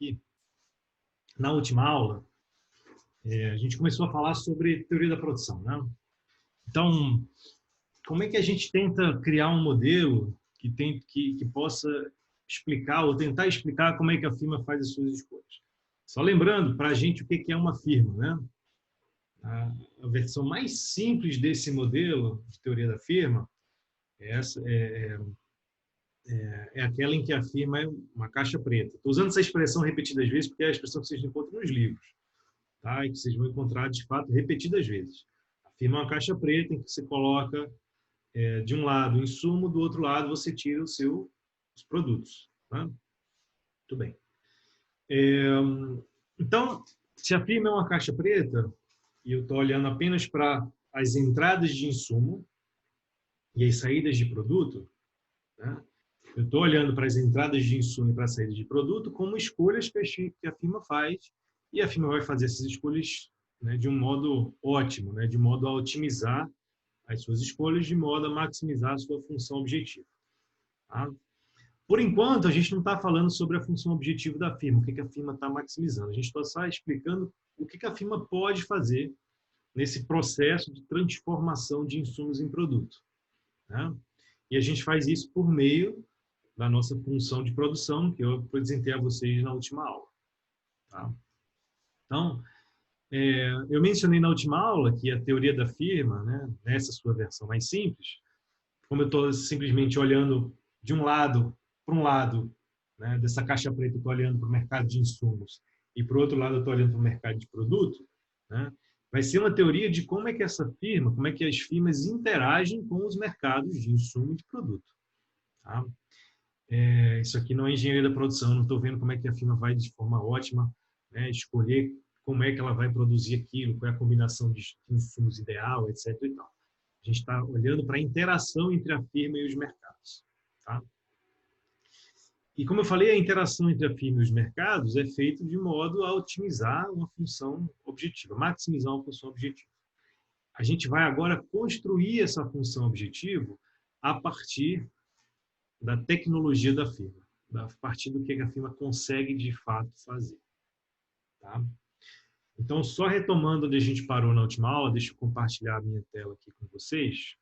aqui, na última aula, a gente começou a falar sobre teoria da produção, né? Então, como é que a gente tenta criar um modelo que possa explicar ou tentar explicar como é que a firma faz as suas escolhas? Só lembrando para a gente o que é uma firma, né? A versão mais simples desse modelo de teoria da firma é aquela em que a firma é uma caixa preta. Estou usando essa expressão repetidas vezes porque é a expressão que vocês encontram nos livros, tá? E que vocês vão encontrar, de fato, repetidas vezes. A firma é uma caixa preta em que você coloca, de um lado, o insumo, do outro lado, você tira os produtos. Tá? Muito bem. Então, se a firma é uma caixa preta, e eu estou olhando apenas para as entradas de insumo e as saídas de produto, né? Eu estou olhando para as entradas de insumo e para as saídas de produto como escolhas que a firma faz, e a firma vai fazer essas escolhas, né, de um modo ótimo, né, de modo a otimizar as suas escolhas, de modo a maximizar a sua função objetiva. Tá? Por enquanto, a gente não está falando sobre a função objetiva da firma, o que a firma está maximizando. A gente está só explicando o que a firma pode fazer nesse processo de transformação de insumos em produto. Né? E a gente faz isso por meio da nossa função de produção, que eu apresentei a vocês na última aula. Tá? Então, eu mencionei na última aula que a teoria da firma, né, nessa sua versão mais simples, como eu estou simplesmente olhando de um lado para um lado, né, dessa caixa preta, eu estou olhando para o mercado de insumos, e para o outro lado eu estou olhando para o mercado de produto, né, vai ser uma teoria de como é que essa firma, como é que as firmas interagem com os mercados de insumo e de produto. Tá? Isso aqui não é engenharia da produção, não estou vendo como é que a firma vai, de forma ótima, né, escolher como é que ela vai produzir aquilo, qual é a combinação de insumos ideal, etc. E tal. A gente está olhando para a interação entre a firma e os mercados. Tá? E como eu falei, a interação entre a firma e os mercados é feita de modo a otimizar uma função objetiva, maximizar uma função objetiva. A gente vai agora construir essa função objetiva a partir da tecnologia da firma, a partir do que a firma consegue de fato fazer. Tá? Então, só retomando onde a gente parou na última aula, deixa eu compartilhar a minha tela aqui com vocês.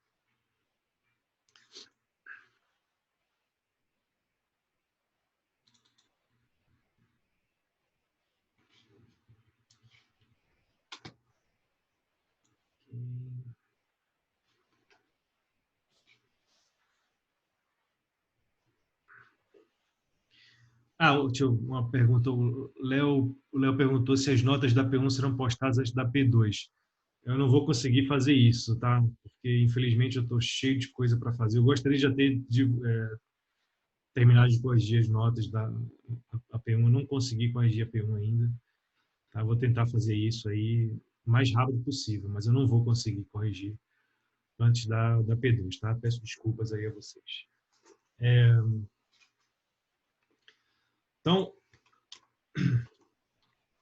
Uma pergunta. O Léo perguntou se as notas da P1 serão postadas antes da P2. Eu não vou conseguir fazer isso, tá? Porque, infelizmente, eu estou cheio de coisa para fazer. Eu gostaria de já ter terminado de corrigir as notas da P1. Eu não consegui corrigir a P1 ainda. Tá? Vou tentar fazer isso aí o mais rápido possível, mas eu não vou conseguir corrigir antes da P2, tá? Peço desculpas aí a vocês. Então,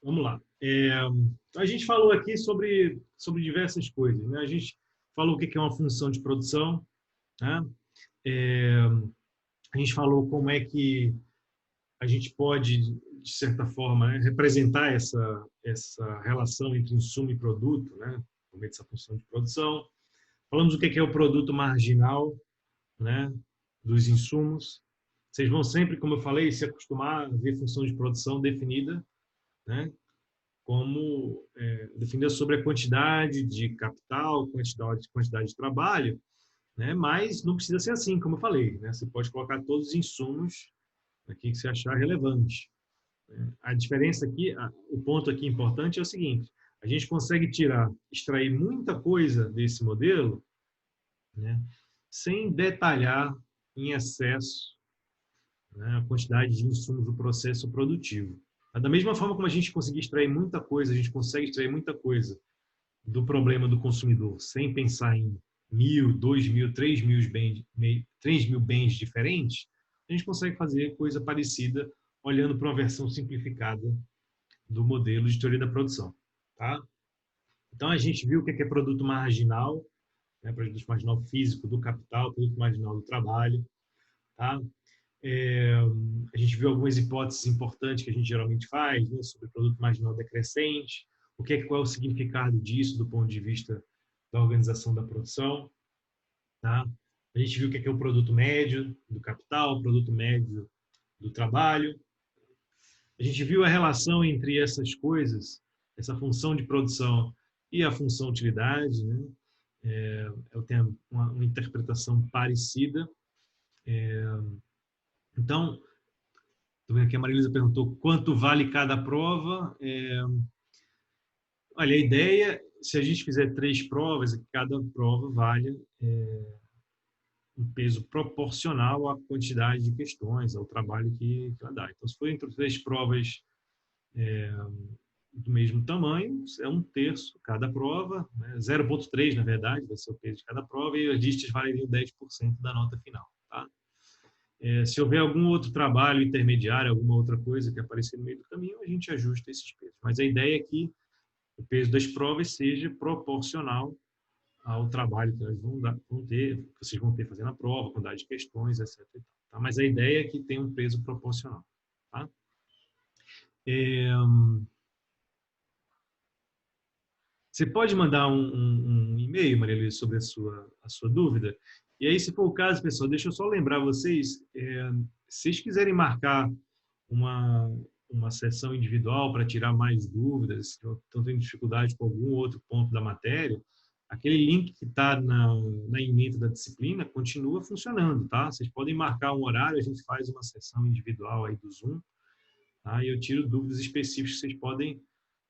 vamos lá. A gente falou aqui sobre diversas coisas, né? A gente falou o que é uma função de produção, né? A gente falou como é que a gente pode, de certa forma, né, representar essa relação entre insumo e produto, né? Por meio dessa função de produção. Falamos o que é o produto marginal, né, dos insumos. Vocês vão sempre, como eu falei, se acostumar a ver função de produção definida, né, como definida sobre a quantidade de capital, quantidade de trabalho, né, mas não precisa ser assim, como eu falei, né, você pode colocar todos os insumos aqui que você achar relevante. A diferença aqui, o ponto aqui importante é o seguinte: a gente consegue extrair muita coisa desse modelo, né, sem detalhar em excesso, né, a quantidade de insumos do processo produtivo. Da mesma forma como a gente consegue extrair muita coisa, a gente consegue extrair muita coisa do problema do consumidor sem pensar em 1.000, 2.000, 3.000 bens diferentes, a gente consegue fazer coisa parecida olhando para uma versão simplificada do modelo de teoria da produção. Tá? Então, a gente viu o que é produto marginal, né, produto marginal físico do capital, produto marginal do trabalho. Tá? A gente viu algumas hipóteses importantes que a gente geralmente faz, né, sobre produto marginal decrescente, qual é o significado disso do ponto de vista da organização da produção. Tá? A gente viu o que é o produto médio do capital, o produto médio do trabalho. A gente viu a relação entre essas coisas, essa função de produção e a função utilidade, né? Eu tenho uma interpretação parecida. Então, estou vendo que a Marilisa perguntou quanto vale cada prova. Olha, a ideia, se a gente fizer 3 provas, é que cada prova vale um peso proporcional à quantidade de questões, ao trabalho que ela dá. Então, se for entre 3 provas do mesmo tamanho, é 1/3 cada prova, né? 0,3 na verdade, vai ser o peso de cada prova, e as listas valeriam 10% da nota final. Tá? Se houver algum outro trabalho intermediário, alguma outra coisa que aparecer no meio do caminho, a gente ajusta esses pesos. Mas a ideia é que o peso das provas seja proporcional ao trabalho que elas vão ter, que vocês vão ter fazendo a prova, quantidade de questões, etc. Tá? Mas a ideia é que tenha um peso proporcional. Tá? Você pode mandar um e-mail, Maria Luísa, sobre a sua dúvida. E aí, se for o caso, pessoal, deixa eu só lembrar vocês, se vocês quiserem marcar uma sessão individual para tirar mais dúvidas, se estão tendo dificuldade com algum outro ponto da matéria, aquele link que está na ementa da disciplina continua funcionando, tá? Vocês podem marcar um horário, a gente faz uma sessão individual aí do Zoom, tá? E eu tiro dúvidas específicas que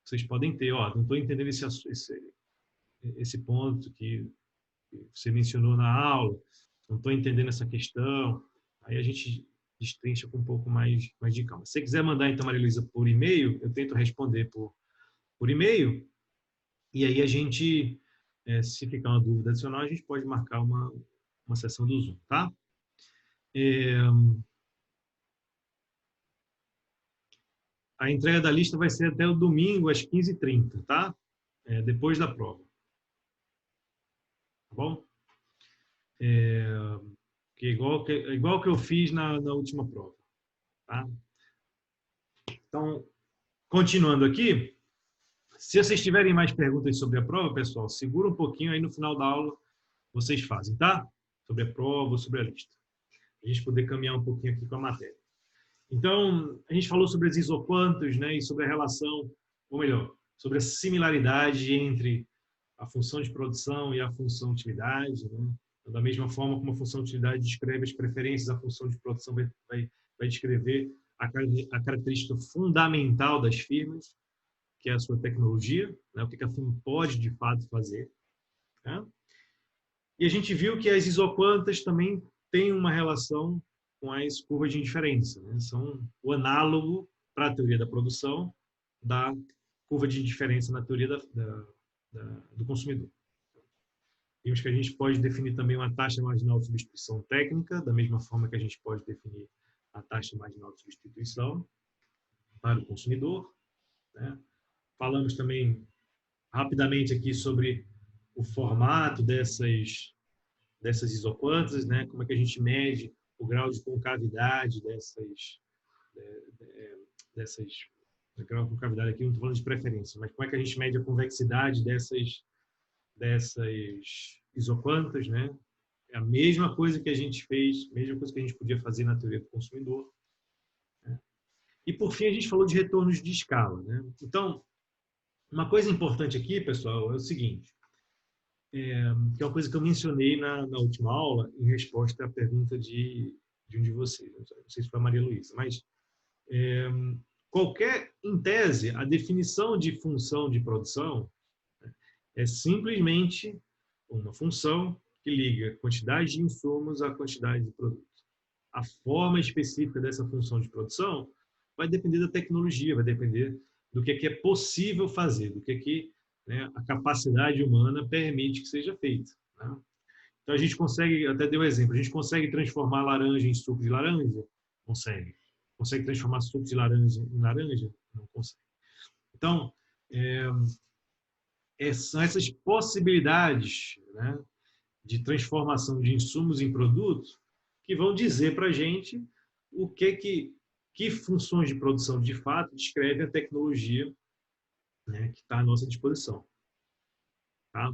vocês podem ter. Ó, não estou entendendo esse ponto que você mencionou na aula, não estou entendendo essa questão. Aí a gente destrincha com um pouco mais de calma. Se você quiser mandar, então, Maria Luísa, por e-mail, eu tento responder por e-mail, e aí a gente, se ficar uma dúvida adicional, a gente pode marcar uma sessão do Zoom, tá? A entrega da lista vai ser até o domingo, às 15h30, tá? Depois da prova. Tá bom? Igual que eu fiz na última prova. Tá? Então, continuando aqui, se vocês tiverem mais perguntas sobre a prova, pessoal, segura um pouquinho, aí no final da aula vocês fazem, tá? Sobre a prova, sobre a lista. A gente poder caminhar um pouquinho aqui com a matéria. Então, a gente falou sobre as isoquantos, né, e sobre a relação, ou melhor, sobre a similaridade entre a função de produção e a função de utilidade, né? Então, da mesma forma como a função de utilidade descreve as preferências, a função de produção vai descrever a característica fundamental das firmas, que é a sua tecnologia, né? O que a firma pode, de fato, fazer. Né? E a gente viu que as isoquantas também têm uma relação com as curvas de indiferença. Né? São o análogo para a teoria da produção da curva de indiferença na teoria do consumidor. Vimos que a gente pode definir também uma taxa marginal de substituição técnica, da mesma forma que a gente pode definir a taxa marginal de substituição para o consumidor. Né? Falamos também rapidamente aqui sobre o formato dessas isoquantas, né? Como é que a gente mede o grau de concavidade grau de concavidade aqui, não estou falando de preferência, mas como é que a gente mede a convexidade dessas isoquantas, né? É a mesma coisa que a gente fez, a mesma coisa que a gente podia fazer na teoria do consumidor. Né? E, por fim, a gente falou de retornos de escala. Né? Então, uma coisa importante aqui, pessoal, é o seguinte, que é uma coisa que eu mencionei na última aula, em resposta à pergunta de um de vocês, não sei se foi a Maria Luísa, mas em tese, a definição de função de produção é simplesmente uma função que liga a quantidade de insumos à quantidade de produtos. A forma específica dessa função de produção vai depender da tecnologia, vai depender do que é possível fazer, do que né, a capacidade humana permite que seja feito. Né? Então, a gente consegue, até dei um exemplo, a gente consegue transformar laranja em suco de laranja? Consegue. Consegue transformar suco de laranja em laranja? Não consegue. Então, são essas possibilidades, né, de transformação de insumos em produtos que vão dizer para a gente que funções de produção de fato descrevem a tecnologia, né, que está à nossa disposição. Tá?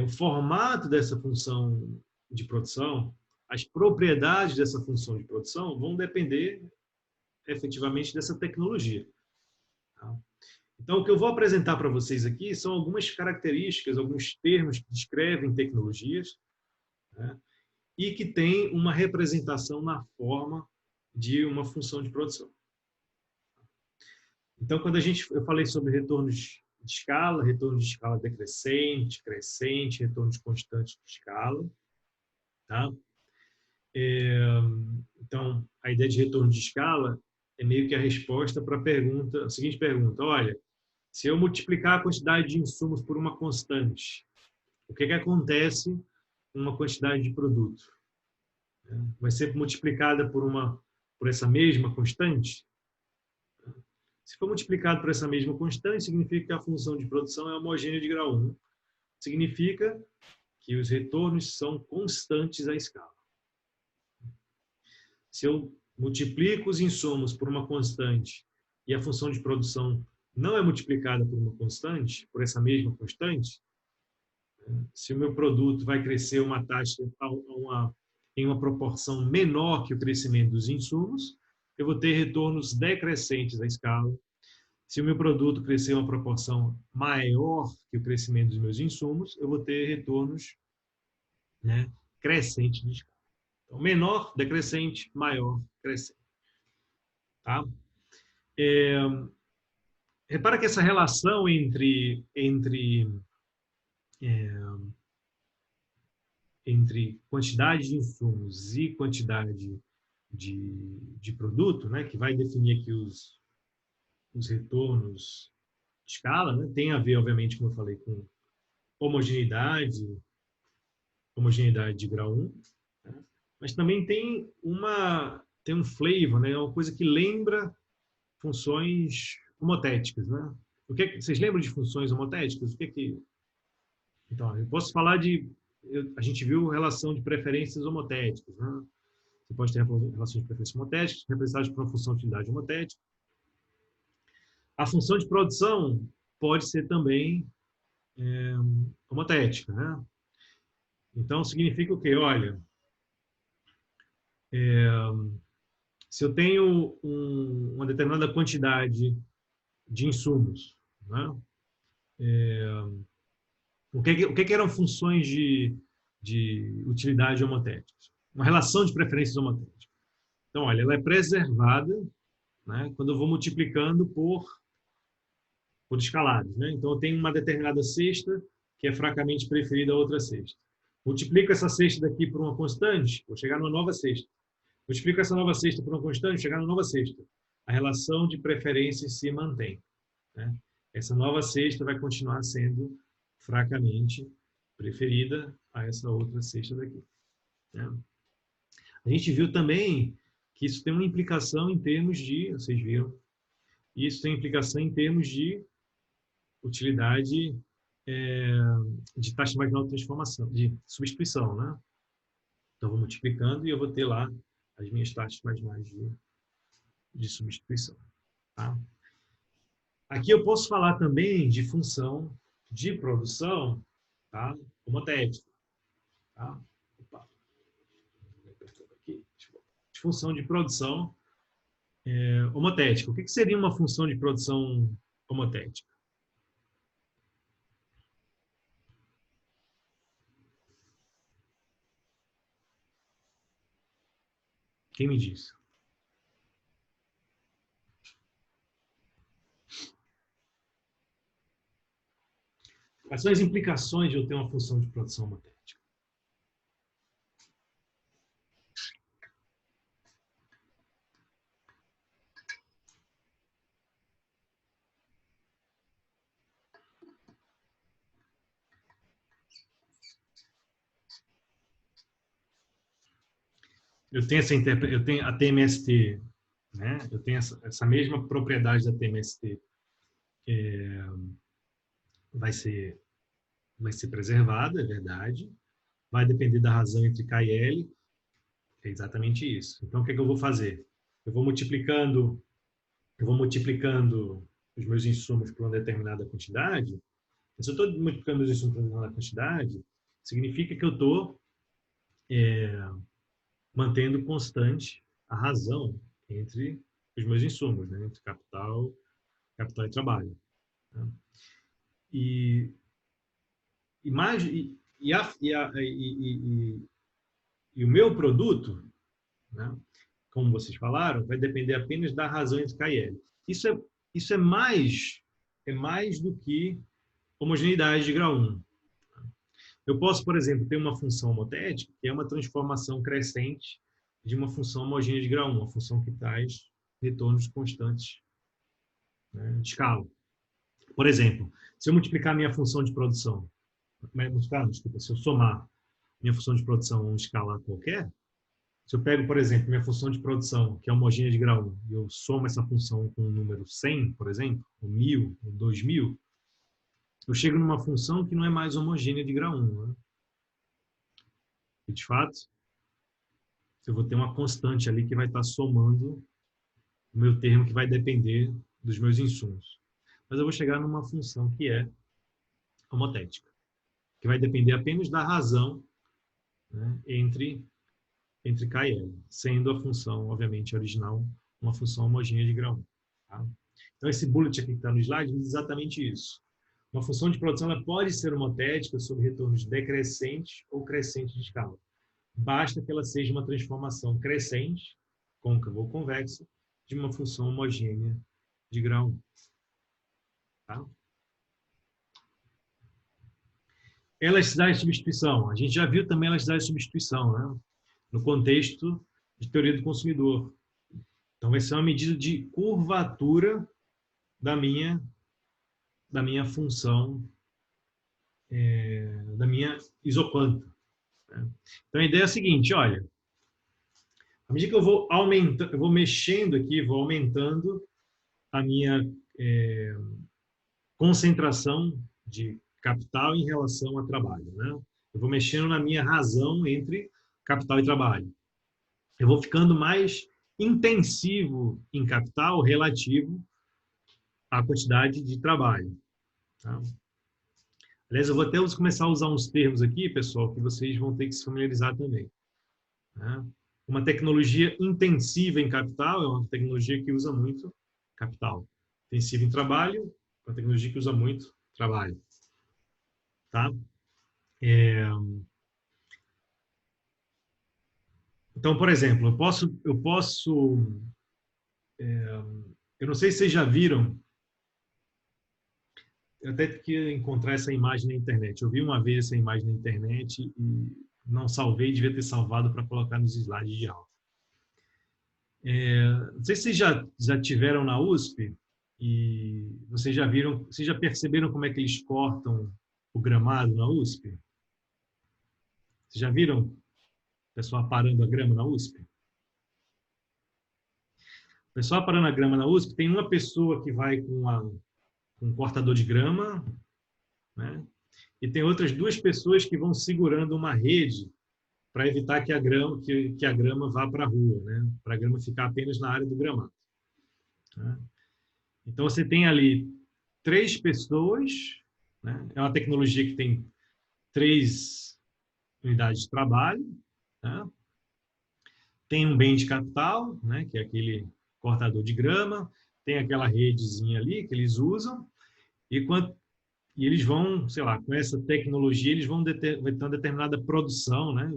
O formato dessa função de produção, as propriedades dessa função de produção vão depender efetivamente dessa tecnologia. Tá? Então, o que eu vou apresentar para vocês aqui são algumas características, alguns termos que descrevem tecnologias, né, e que têm uma representação na forma de uma função de produção. Então, quando eu falei sobre retornos de escala decrescente, crescente, retornos constantes de escala, tá? Então, a ideia de retorno de escala é meio que a resposta para a seguinte pergunta: olha, se eu multiplicar a quantidade de insumos por uma constante, o que acontece com uma quantidade de produto? Vai ser multiplicada por essa mesma constante? Se for multiplicado por essa mesma constante, significa que a função de produção é homogênea de grau 1. Significa que os retornos são constantes à escala. Se eu multiplico os insumos por uma constante e a função de produção não é multiplicada por uma constante, por essa mesma constante, se o meu produto vai crescer uma taxa em uma proporção menor que o crescimento dos insumos, eu vou ter retornos decrescentes à escala. Se o meu produto crescer uma proporção maior que o crescimento dos meus insumos, eu vou ter retornos, né, crescentes de escala. Então, menor, decrescente, maior, crescente. Tá? Repara que essa relação entre quantidade de insumos e quantidade de produto, né, que vai definir aqui os retornos de escala, né, tem a ver, obviamente, como eu falei, com homogeneidade de grau 1, né, mas também tem um flavor, né, uma coisa que lembra funções homotéticas, né? Vocês lembram de funções homotéticas? Então, eu posso falar a gente viu relação de preferências homotéticas, né? Você pode ter relações de preferências homotéticas representadas por uma função de utilidade homotética. A função de produção pode ser também homotética, né? Então, significa o quê? Olha, se eu tenho uma determinada quantidade de insumos, né? O que eram funções de utilidade homotéticas? Uma relação de preferências homotéticas. Então, olha, ela é preservada, né, quando eu vou multiplicando por escalares, né? Então, eu tenho uma determinada cesta que é fracamente preferida a outra cesta. Multiplico essa cesta daqui por uma constante, vou chegar numa nova cesta. Multiplico essa nova cesta por uma constante, vou chegar numa nova cesta. A relação de preferências se mantém, né? Essa nova cesta vai continuar sendo fracamente preferida a essa outra cesta daqui, né? A gente viu também que isso tem uma implicação em termos vocês viram, isso tem implicação em termos de utilidade de taxa marginal de transformação, de substituição, né? Então, vou multiplicando e eu vou ter lá as minhas taxas marginais de substituição. Tá? Aqui eu posso falar também de função de produção, tá, homotética. Tá? Opa. De função de produção homotética. O que seria uma função de produção homotética? Quem me diz? Quais são as implicações de eu ter uma função de produção homotética? Eu tenho a TMST, né? Eu tenho essa mesma propriedade da TMST, vai ser preservada, é verdade. Vai depender da razão entre K e L. É exatamente isso. Então, o que é que eu vou fazer? Eu vou multiplicando os meus insumos por uma determinada quantidade. Se eu estou multiplicando os insumos por uma determinada quantidade, significa que eu estou mantendo constante a razão entre os meus insumos, né? Entre capital e trabalho. Né? E, e, mais, e o meu produto, né? Como vocês falaram, vai depender apenas da razão entre K e L. Isso é mais do que homogeneidade de grau 1. Eu posso, por exemplo, ter uma função homotética, que é uma transformação crescente de uma função homogênea de grau 1, uma função que traz retornos constantes, né, de escala. Por exemplo, se eu multiplicar minha função de produção, se eu somar minha função de produção a uma escala qualquer, se eu pego, por exemplo, minha função de produção, que é homogênea de grau 1, e eu somo essa função com um número 100, por exemplo, ou 1000, ou 2000, eu chego numa função que não é mais homogênea de grau 1. Né? E, de fato, eu vou ter uma constante ali que vai estar somando o meu termo, que vai depender dos meus insumos. Mas eu vou chegar numa função que é homotética, que vai depender apenas da razão, né, entre K e L, sendo a função, obviamente, original, uma função homogênea de grau 1. Tá? Então, esse bullet aqui que está no slide diz exatamente isso. Uma função de produção ela pode ser homotética sob retornos decrescentes ou crescentes de escala. Basta que ela seja uma transformação crescente, côncava ou convexa, de uma função homogênea de grau 1. Tá? Elasticidade de substituição. A gente já viu também elasticidade de substituição, né? No contexto de teoria do consumidor. Então, vai ser uma medida de curvatura da minha função, da minha isoquanta. Né? Então, a ideia é a seguinte, olha, à medida que eu vou aumentando, eu vou mexendo aqui, vou aumentando a minha concentração de capital em relação a trabalho. Né? Eu vou mexendo na minha razão entre capital e trabalho. Eu vou ficando mais intensivo em capital relativo à quantidade de trabalho. Tá? Aliás, eu vou até começar a usar uns termos aqui, pessoal, que vocês vão ter que se familiarizar também. Né? Uma tecnologia intensiva em capital é uma tecnologia que usa muito capital. Intensiva em trabalho é uma tecnologia que usa muito trabalho. Tá? Então, por exemplo, eu não sei se vocês já viram, eu até queria encontrar essa imagem na internet. Eu vi uma vez essa imagem na internet e não salvei, devia ter salvado para colocar nos slides de aula. Não sei se vocês já tiveram na USP e vocês já perceberam como é que eles cortam o gramado na USP? Vocês já viram o pessoal aparando a grama na USP? O pessoal aparando a grama na USP, tem uma pessoa que vai com um cortador de grama, né? E tem outras duas pessoas que vão segurando uma rede para evitar que a grama vá para a rua, né? Para a grama ficar apenas na área do gramado. Né? Então, você tem ali 3 pessoas, né? É uma tecnologia que tem 3 unidades de trabalho, né? Tem um bem de capital, né? Que é aquele cortador de grama, tem aquela redezinha ali que eles usam, e eles vão, sei lá, com essa tecnologia, eles vão ter uma determinada produção, né?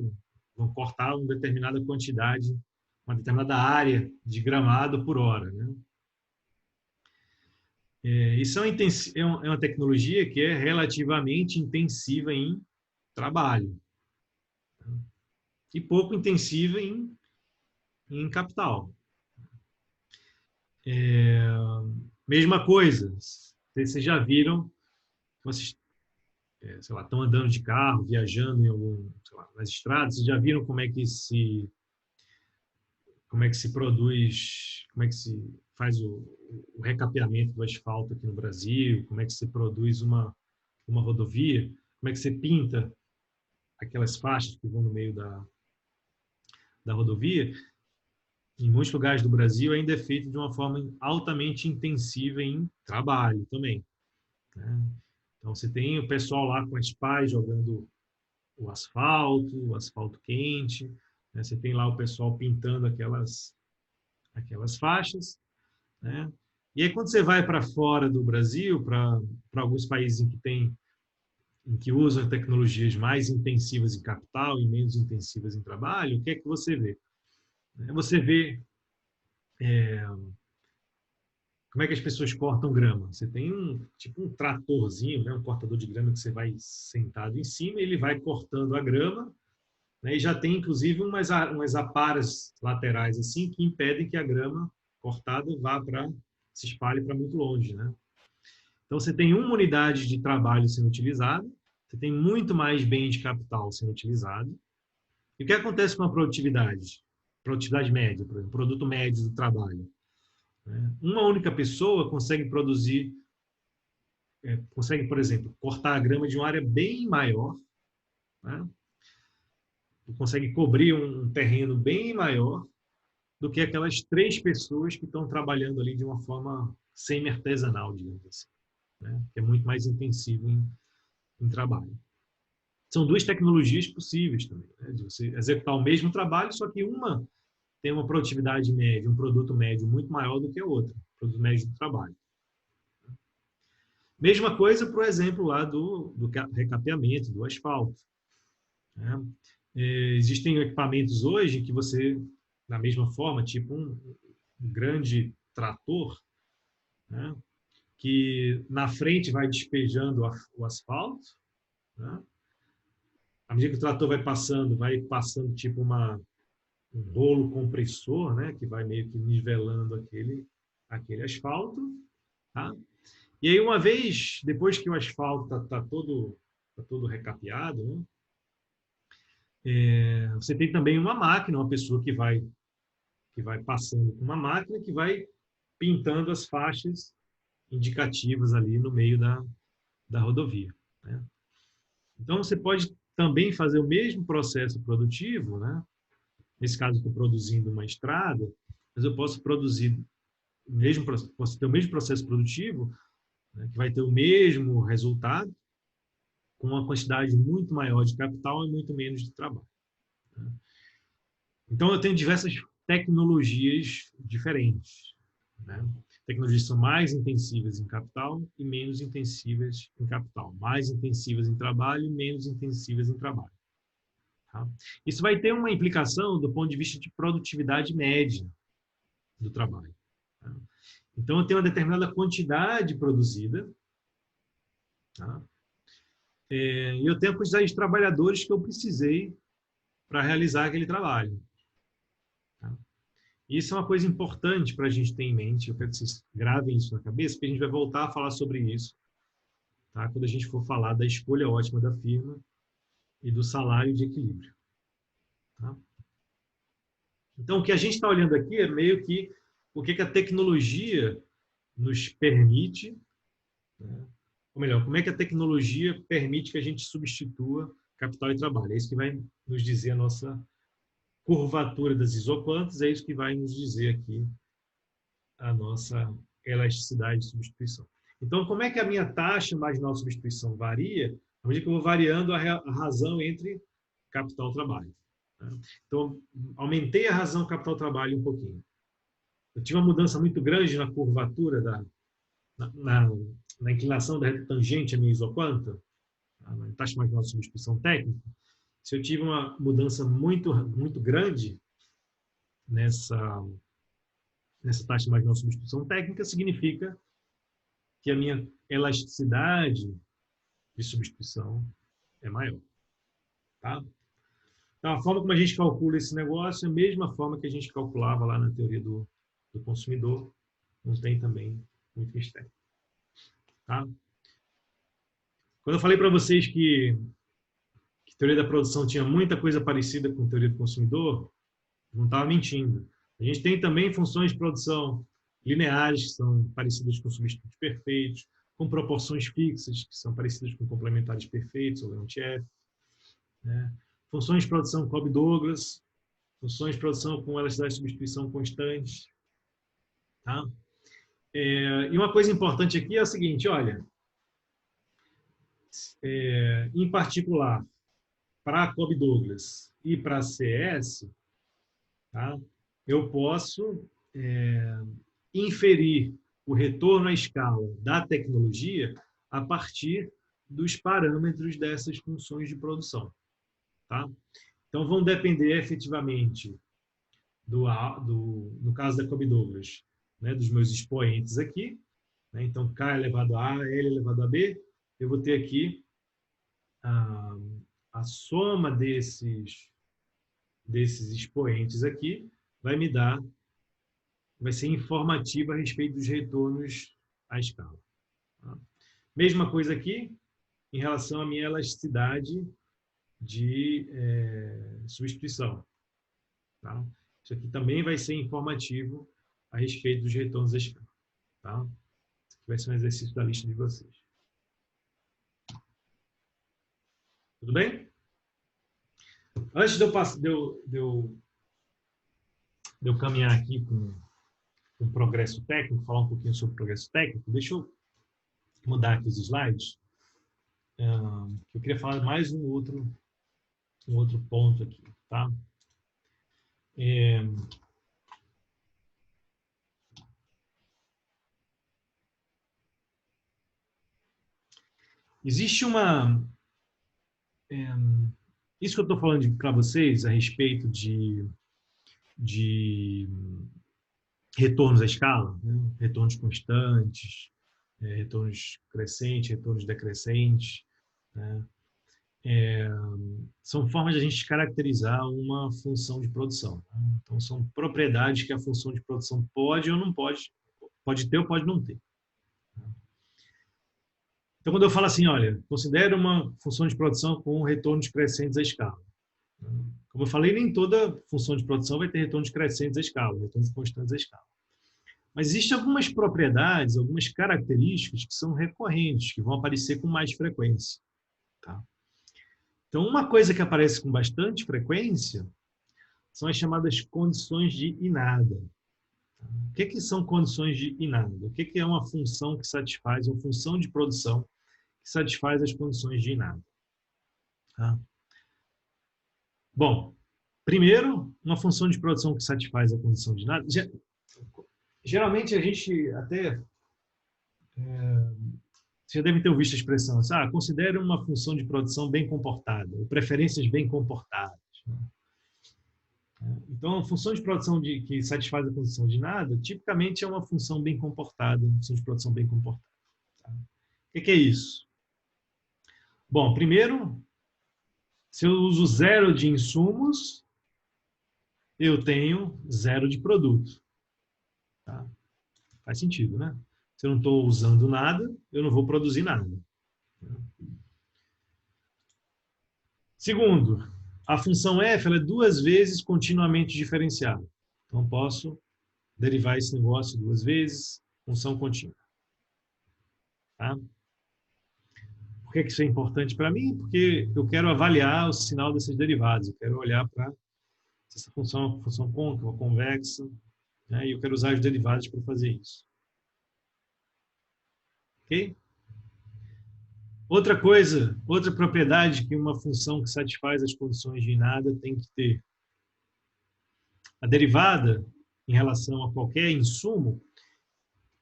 Vão cortar uma determinada quantidade, uma determinada área de gramado por hora. Né? Isso é uma tecnologia que é relativamente intensiva em trabalho, né? E pouco intensiva em capital. Mesma coisa, vocês já viram, vocês sei lá, estão andando de carro, viajando nas estradas, vocês já viram como é que se produz, como é que se faz o recapeamento do asfalto aqui no Brasil, como é que se produz uma rodovia, como é que se pinta aquelas faixas que vão no meio da da rodovia, em muitos lugares do Brasil, ainda é feito de uma forma altamente intensiva em trabalho também, né? Então, você tem o pessoal lá com as pás jogando o asfalto quente, né? Você tem lá o pessoal pintando aquelas faixas, né? E aí, quando você vai para fora do Brasil, para alguns países em que usam tecnologias mais intensivas em capital e menos intensivas em trabalho, o que é que você vê? Você vê como é que as pessoas cortam grama. Você tem tipo um tratorzinho, né? Um cortador de grama que você vai sentado em cima, e ele vai cortando a grama, né? E já tem, inclusive, umas aparas laterais assim que impedem que a grama cortada se espalhe para muito longe, né? Então, você tem uma unidade de trabalho sendo utilizada, você tem muito mais bem de capital sendo utilizado. E o que acontece com a produtividade? Produtividade média, por exemplo, produto médio do trabalho, né? Uma única pessoa consegue produzir, consegue, por exemplo, cortar a grama de uma área bem maior, né? Consegue cobrir um terreno bem maior do que aquelas 3 pessoas que estão trabalhando ali de uma forma semi-artesanal, digamos assim, né? Que é muito mais intensivo em trabalho. São 2 tecnologias possíveis também, né? De você executar o mesmo trabalho, só que uma tem uma produtividade média, um produto médio muito maior do que a outra, produto médio do trabalho. Mesma coisa para o exemplo lá do recapeamento, do asfalto, né? Existem equipamentos hoje que você, da mesma forma, tipo um grande trator, né? Que na frente vai despejando o asfalto, né? À medida que o trator vai passando tipo um rolo compressor, né? Que vai meio que nivelando aquele asfalto, tá? E aí, uma vez, depois que o asfalto tá todo recapeado, né? Você tem também uma máquina, uma pessoa que vai passando com uma máquina que vai pintando as faixas indicativas ali no meio da rodovia, né? Então, você pode também fazer o mesmo processo produtivo, né? Nesse caso, eu estou produzindo uma estrada, mas eu posso posso ter o mesmo processo produtivo, né? Que vai ter o mesmo resultado, com uma quantidade muito maior de capital e muito menos de trabalho, né? Então, eu tenho diversas tecnologias diferentes, né? Tecnologias são mais intensivas em capital e menos intensivas em capital. Mais intensivas em trabalho e menos intensivas em trabalho, tá? Isso vai ter uma implicação do ponto de vista de produtividade média do trabalho, tá? Então, eu tenho uma determinada quantidade produzida, tá? E eu tenho a quantidade de trabalhadores que eu precisei para realizar aquele trabalho, tá? Isso é uma coisa importante para a gente ter em mente. Eu quero que vocês gravem isso na cabeça, porque a gente vai voltar a falar sobre isso, tá? Quando a gente for falar da escolha ótima da firma e do salário de equilíbrio, tá? Então, o que a gente está olhando aqui é meio que o que a tecnologia nos permite, né? Ou melhor, como é que a tecnologia permite que a gente substitua capital e trabalho. É isso que vai nos dizer a nossa curvatura das isoquantas, é isso que vai nos dizer aqui a nossa elasticidade de substituição. Então, como é que a minha taxa marginal de substituição varia? À medida que eu vou variando a razão entre capital e trabalho, né? Então, aumentei a razão capital-trabalho um pouquinho. Eu tive uma mudança muito grande na curvatura, na inclinação da reta tangente à minha isoquanta, na taxa marginal de substituição técnica. Se eu tive uma mudança muito, muito grande nessa taxa marginal de substituição técnica, significa que a minha elasticidade de substituição é maior, tá? Então, a forma como a gente calcula esse negócio é a mesma forma que a gente calculava lá na teoria do consumidor. Não tem também muito mistério, tá? Quando eu falei para vocês que teoria da produção tinha muita coisa parecida com teoria do consumidor, não estava mentindo. A gente tem também funções de produção lineares, que são parecidas com substitutos perfeitos, com proporções fixas, que são parecidas com complementares perfeitos, ou Leontief, né? Funções de produção Cobb-Douglas, funções de produção com elasticidade de substituição constante. Tá? E uma coisa importante aqui é o seguinte, olha, em particular, para a Cobb Douglas e para a CS, tá? Eu posso inferir o retorno à escala da tecnologia a partir dos parâmetros dessas funções de produção. Tá? Então, vão depender efetivamente, no caso da Cobb Douglas, né, dos meus expoentes aqui. Né? Então, K elevado a A, L elevado a B, eu vou ter aqui a soma desses expoentes aqui, vai ser informativa a respeito dos retornos à escala. Tá? Mesma coisa aqui, em relação à minha elasticidade de substituição. Tá? Isso aqui também vai ser informativo a respeito dos retornos à escala. Tá? Isso aqui vai ser um exercício da lista de vocês. Tudo bem? Antes de eu caminhar aqui com progresso técnico, falar um pouquinho sobre progresso técnico, deixa eu mudar aqui os slides. Eu queria falar mais um outro ponto aqui, tá? Existe isso que eu estou falando para vocês a respeito de retornos à escala, né? Retornos constantes, retornos crescentes, retornos decrescentes, né? São formas de a gente caracterizar uma função de produção. Né? Então, são propriedades que a função de produção pode ou não pode ter ou pode não ter. Então, quando eu falo assim, olha, considera uma função de produção com retornos crescentes à escala. Como eu falei, nem toda função de produção vai ter retornos crescentes à escala, retornos constantes à escala. Mas existem algumas propriedades, algumas características que são recorrentes, que vão aparecer com mais frequência. Tá? Então, uma coisa que aparece com bastante frequência são as chamadas condições de Inada. O que são condições de Inada? O que é uma função que satisfaz, uma função de produção que satisfaz as condições de Inada? Tá? Bom, primeiro, uma função de produção que satisfaz a condição de Inada. Geralmente, a gente até... Você já deve ter visto a expressão, considere uma função de produção bem comportada, ou preferências bem comportadas. Então, a função de produção que satisfaz a condição de nada, tipicamente é uma função bem comportada, uma função de produção bem comportada. Tá? O que é isso? Bom, primeiro, se eu uso zero de insumos, eu tenho zero de produto. Tá? Faz sentido, né? Se eu não estou usando nada, eu não vou produzir nada. Segundo, a função f ela é 2 vezes continuamente diferenciada. Então, posso derivar esse negócio 2 vezes, função contínua. Tá? Por que isso é importante para mim? Porque eu quero avaliar o sinal desses derivados. Eu quero olhar para se essa função é uma função côncava, convexa, né? E eu quero usar os derivados para fazer isso. Ok? Outra coisa, outra propriedade que uma função que satisfaz as condições de nada tem que ter. A derivada, em relação a qualquer insumo,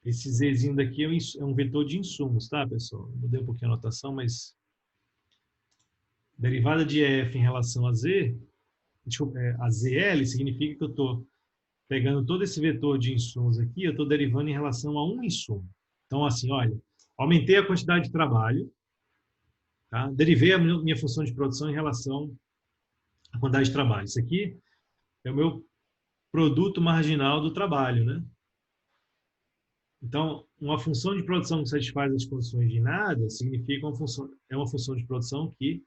esse Zzinho daqui é um vetor de insumos, tá, pessoal? Mudei um pouquinho a notação, mas derivada de f em relação a z, a zl, significa que eu estou pegando todo esse vetor de insumos aqui, eu estou derivando em relação a um insumo. Então, assim, olha, aumentei a quantidade de trabalho, tá? Derivei a minha função de produção em relação à quantidade de trabalho. Isso aqui é o meu produto marginal do trabalho, né? Então, uma função de produção que satisfaz as condições de nada significa uma função de produção que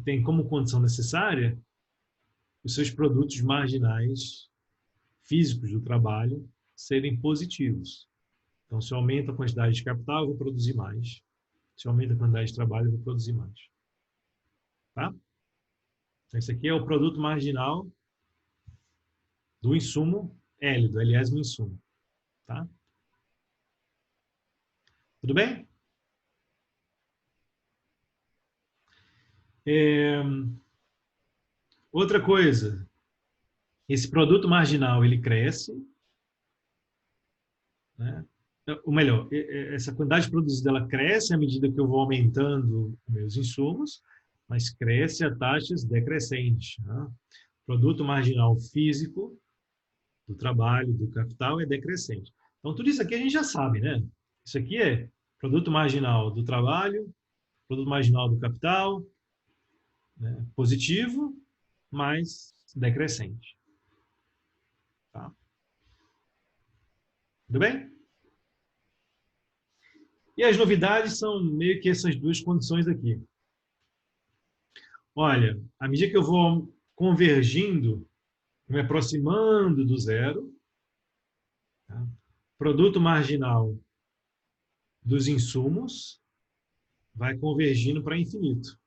tem como condição necessária os seus produtos marginais físicos do trabalho serem positivos. Então, se eu aumento a quantidade de capital, eu vou produzir mais. Se eu aumento a quantidade de trabalho, eu vou produzir mais. Tá? Esse aqui é o produto marginal do insumo L, do L-ésimo insumo. Tá? Tudo bem? Outra coisa, esse produto marginal ele cresce, né? Ou melhor, essa quantidade produzida ela cresce à medida que eu vou aumentando meus insumos, mas cresce a taxas decrescentes. Né? Produto marginal físico do trabalho, do capital é decrescente. Então, tudo isso aqui a gente já sabe, né? Isso aqui é produto marginal do trabalho, produto marginal do capital, né? Positivo, mas decrescente. Tá? Tudo bem? E as novidades são meio que essas duas condições aqui. Olha, à medida que eu vou convergindo, me aproximando do zero, tá? Produto marginal dos insumos vai convergindo para infinito.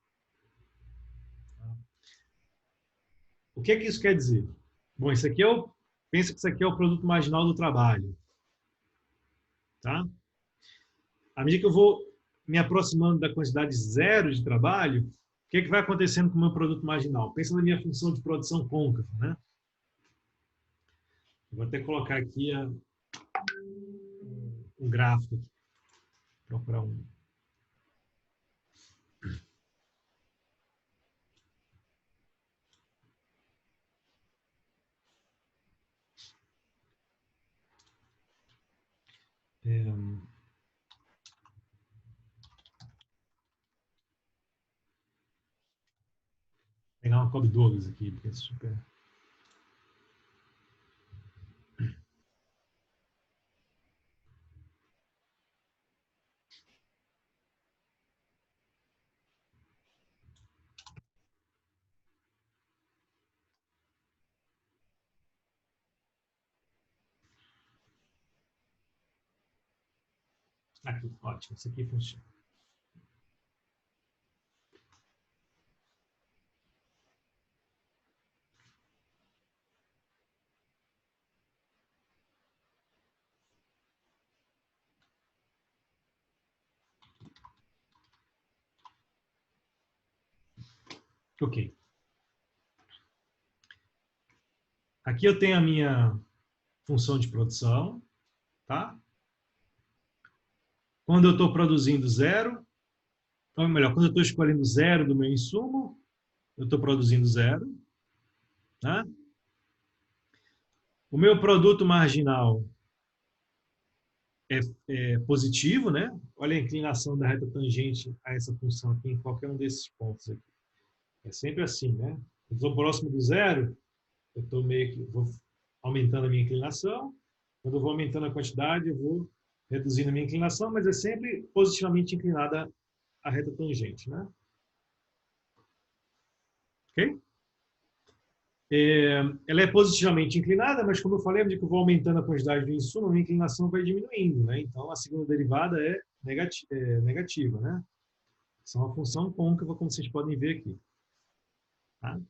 O que é que isso quer dizer? Bom, isso aqui pensa que isso aqui é o produto marginal do trabalho. Tá? À medida que eu vou me aproximando da quantidade zero de trabalho, o que é que vai acontecendo com o meu produto marginal? Pensa na minha função de produção côncava. Né? Vou até colocar aqui um gráfico. Procurar um. Pegar uma Cobb Douglas aqui, porque é super. Aqui, ótimo, isso aqui funciona. Ok. Aqui eu tenho a minha função de produção, tá? Quando eu estou produzindo zero, ou melhor, quando eu estou escolhendo zero do meu insumo, eu estou produzindo zero, tá? O meu produto marginal é positivo, né? Olha a inclinação da reta tangente a essa função aqui em qualquer um desses pontos aqui. É sempre assim, né? Eu estou próximo do zero, eu estou meio que vou aumentando a minha inclinação. Quando eu vou aumentando a quantidade, eu vou reduzindo a minha inclinação, mas é sempre positivamente inclinada a reta tangente, né? Ok? Ela é positivamente inclinada, mas como eu falei, à medida que eu vou aumentando a quantidade do insumo, a minha inclinação vai diminuindo, né? Então, a segunda derivada é negativa, né? Isso é uma função côncava, como vocês podem ver aqui. Tá?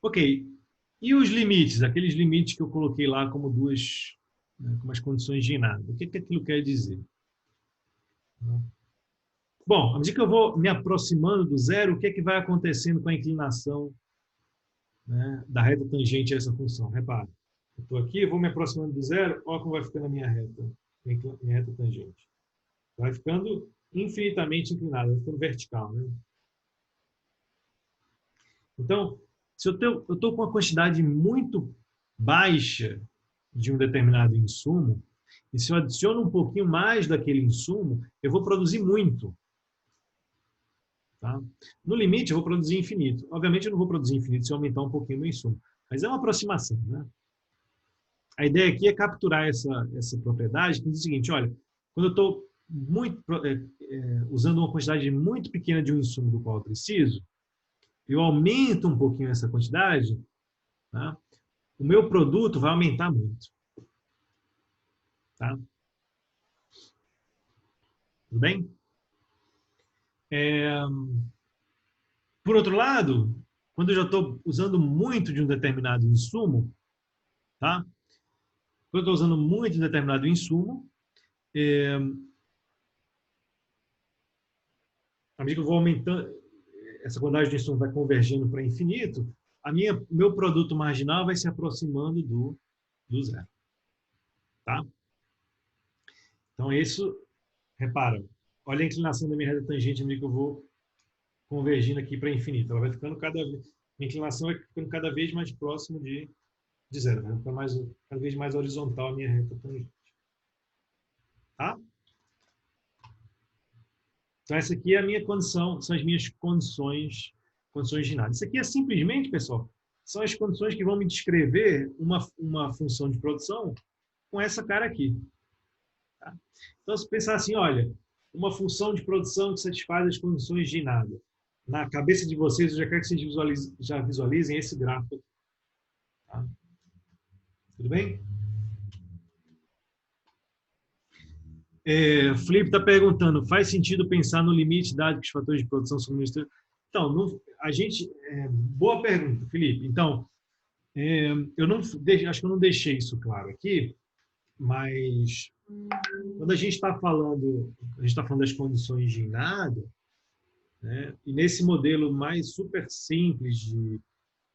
Ok. E os limites? Aqueles limites que eu coloquei lá como duas, né, como as condições de nada. O que aquilo quer dizer? Bom, à medida que eu vou me aproximando do zero, o que é que vai acontecendo com a inclinação, né, da reta tangente a essa função? Repara, eu estou aqui, eu vou me aproximando do zero, olha como vai ficando a minha reta, minha reta tangente. Vai ficando infinitamente inclinada, vai ficando vertical. Né? Então, se eu estou com uma quantidade muito baixa de um determinado insumo, e se eu adiciono um pouquinho mais daquele insumo, eu vou produzir muito. Tá? No limite, eu vou produzir infinito. Obviamente, eu não vou produzir infinito se eu aumentar um pouquinho o meu insumo. Mas é uma aproximação. Né? A ideia aqui é capturar essa propriedade, que diz o seguinte, olha, quando eu estou usando uma quantidade muito pequena de um insumo do qual eu preciso, eu aumento um pouquinho essa quantidade, tá? O meu produto vai aumentar muito. Tá? Tudo bem? Por outro lado, quando eu já estou usando muito de um determinado insumo, tá? Quando eu estou usando muito de um determinado insumo, à medida que eu vou aumentando, essa quantidade de insumo vai convergindo para infinito, meu produto marginal vai se aproximando do zero. Tá? Então, isso, repara, olha a inclinação da minha reta tangente à medida que eu vou convergindo aqui para infinito. Ela vai ficando minha inclinação vai ficando cada vez mais próximo de zero. Vai ficar cada vez mais horizontal a minha reta tangente. Tá? Então, essa aqui é a minha condição, são as minhas condições de nada. Isso aqui é simplesmente, pessoal, são as condições que vão me descrever uma função de produção com essa cara aqui. Tá? Então, se pensar assim, olha, uma função de produção que satisfaz as condições de nada. Na cabeça de vocês, eu já quero que vocês já visualizem esse gráfico aqui. Tá? Tudo bem? Felipe está perguntando, faz sentido pensar no limite dado que os fatores de produção são ministrados? Então, boa pergunta, Felipe. Então, acho que eu não deixei isso claro aqui, mas quando a gente está falando das condições de nada, né, e nesse modelo mais super simples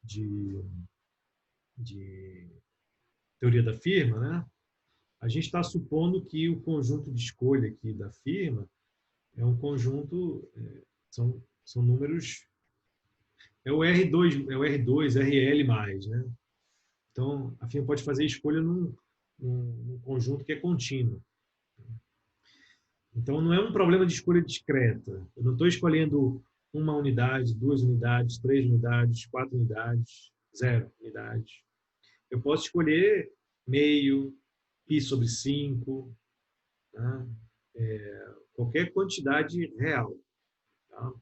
de teoria da firma, né, a gente está supondo que o conjunto de escolha aqui da firma é um conjunto, são números, é o R2, RL+, né? Então, a firma pode fazer escolha num conjunto que é contínuo. Então, não é um problema de escolha discreta. Eu não estou escolhendo uma unidade, 2 unidades, 3 unidades, 4 unidades, 0 unidades. Eu posso escolher meio, π/5, tá? Qualquer quantidade real. Tá?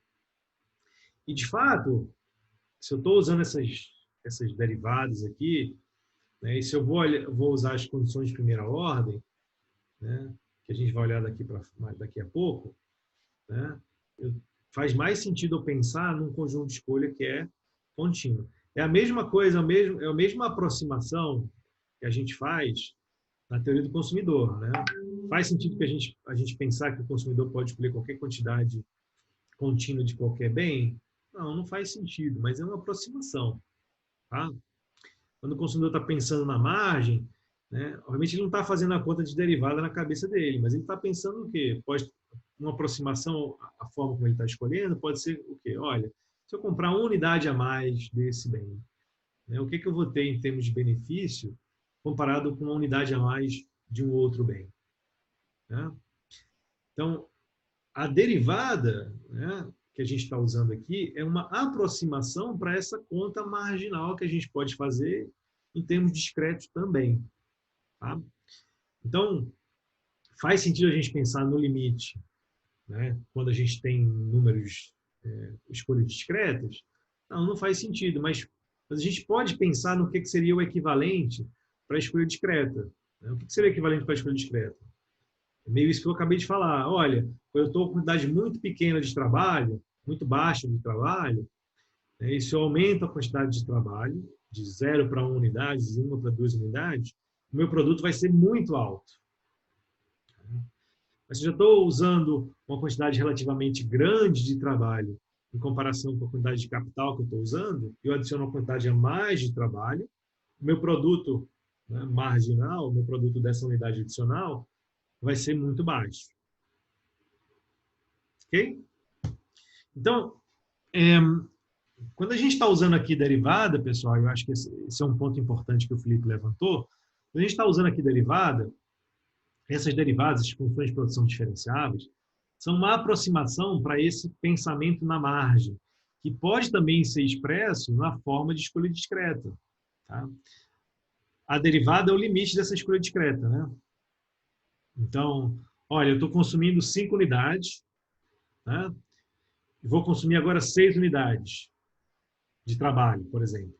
E, de fato, se eu estou usando essas derivadas aqui, né, e se eu vou usar as condições de primeira ordem, né, que a gente vai olhar daqui a pouco, né, faz mais sentido eu pensar num conjunto de escolha que é contínuo. É a mesma coisa, é a mesma aproximação que a gente faz na teoria do consumidor. Né? Faz sentido que a gente pensar que o consumidor pode escolher qualquer quantidade contínua de qualquer bem? Não faz sentido, mas é uma aproximação. Tá? Quando o consumidor está pensando na margem, né, obviamente ele não está fazendo a conta de derivada na cabeça dele, mas ele está pensando o quê? Uma aproximação, a forma como ele está escolhendo, pode ser o quê? Olha, se eu comprar uma unidade a mais desse bem, né, o que eu vou ter em termos de benefício comparado com uma unidade a mais de um outro bem? Né? Então, a derivada, né, que a gente está usando aqui é uma aproximação para essa conta marginal que a gente pode fazer em termos discretos também. Tá? Então, faz sentido a gente pensar no limite, né, quando a gente tem números, escolhas discretas? Não faz sentido, mas a gente pode pensar no que seria o equivalente para a escolha discreta. Né? O que seria o equivalente para a escolha discreta? É meio isso que eu acabei de falar. Olha, quando eu estou com quantidade muito pequena de trabalho, muito baixa de trabalho, né, e se eu aumento a quantidade de trabalho, de 0 para 1 unidade, de 1 para 2 unidades, o meu produto vai ser muito alto. Mas se eu já estou usando uma quantidade relativamente grande de trabalho em comparação com a quantidade de capital que eu estou usando, eu adiciono uma quantidade a mais de trabalho, o meu produto, né, marginal, o meu produto dessa unidade adicional, vai ser muito baixo. Ok? Então, quando a gente está usando aqui derivada, pessoal, eu acho que esse é um ponto importante que o Felipe levantou. Quando a gente está usando aqui derivada, essas derivadas, as funções de produção diferenciáveis, são uma aproximação para esse pensamento na margem, que pode também ser expresso na forma de escolha discreta. Tá? A derivada é o limite dessa escolha discreta. Né? Então, olha, eu estou consumindo 5 unidades, né? Vou consumir agora 6 unidades de trabalho, por exemplo.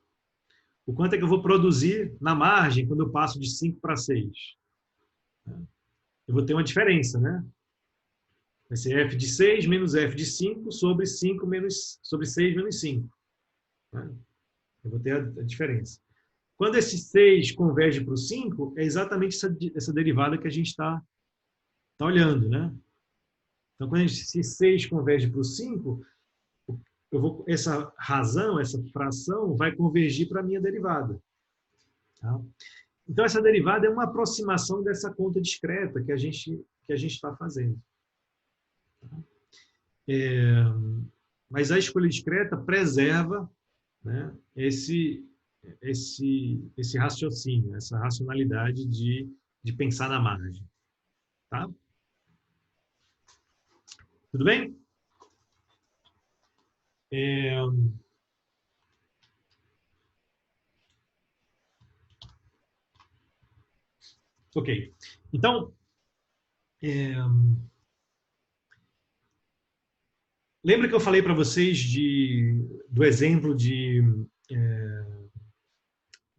O quanto é que eu vou produzir na margem quando eu passo de 5 para 6? Eu vou ter uma diferença, né? Vai ser f de 6 menos f de 5 sobre 6 menos 5. né? Eu vou ter a diferença. Quando esse 6 converge para o 5, é exatamente essa derivada que a gente está olhando, né? Então, quando esse 6 converge para o 5, essa razão, essa fração, vai convergir para a minha derivada. Tá? Então, essa derivada é uma aproximação dessa conta discreta que a gente está fazendo. Tá? Mas a escolha discreta preserva, né, esse raciocínio, essa racionalidade de pensar na margem. Tá? Tudo bem? Ok. Então, lembra que eu falei para vocês do exemplo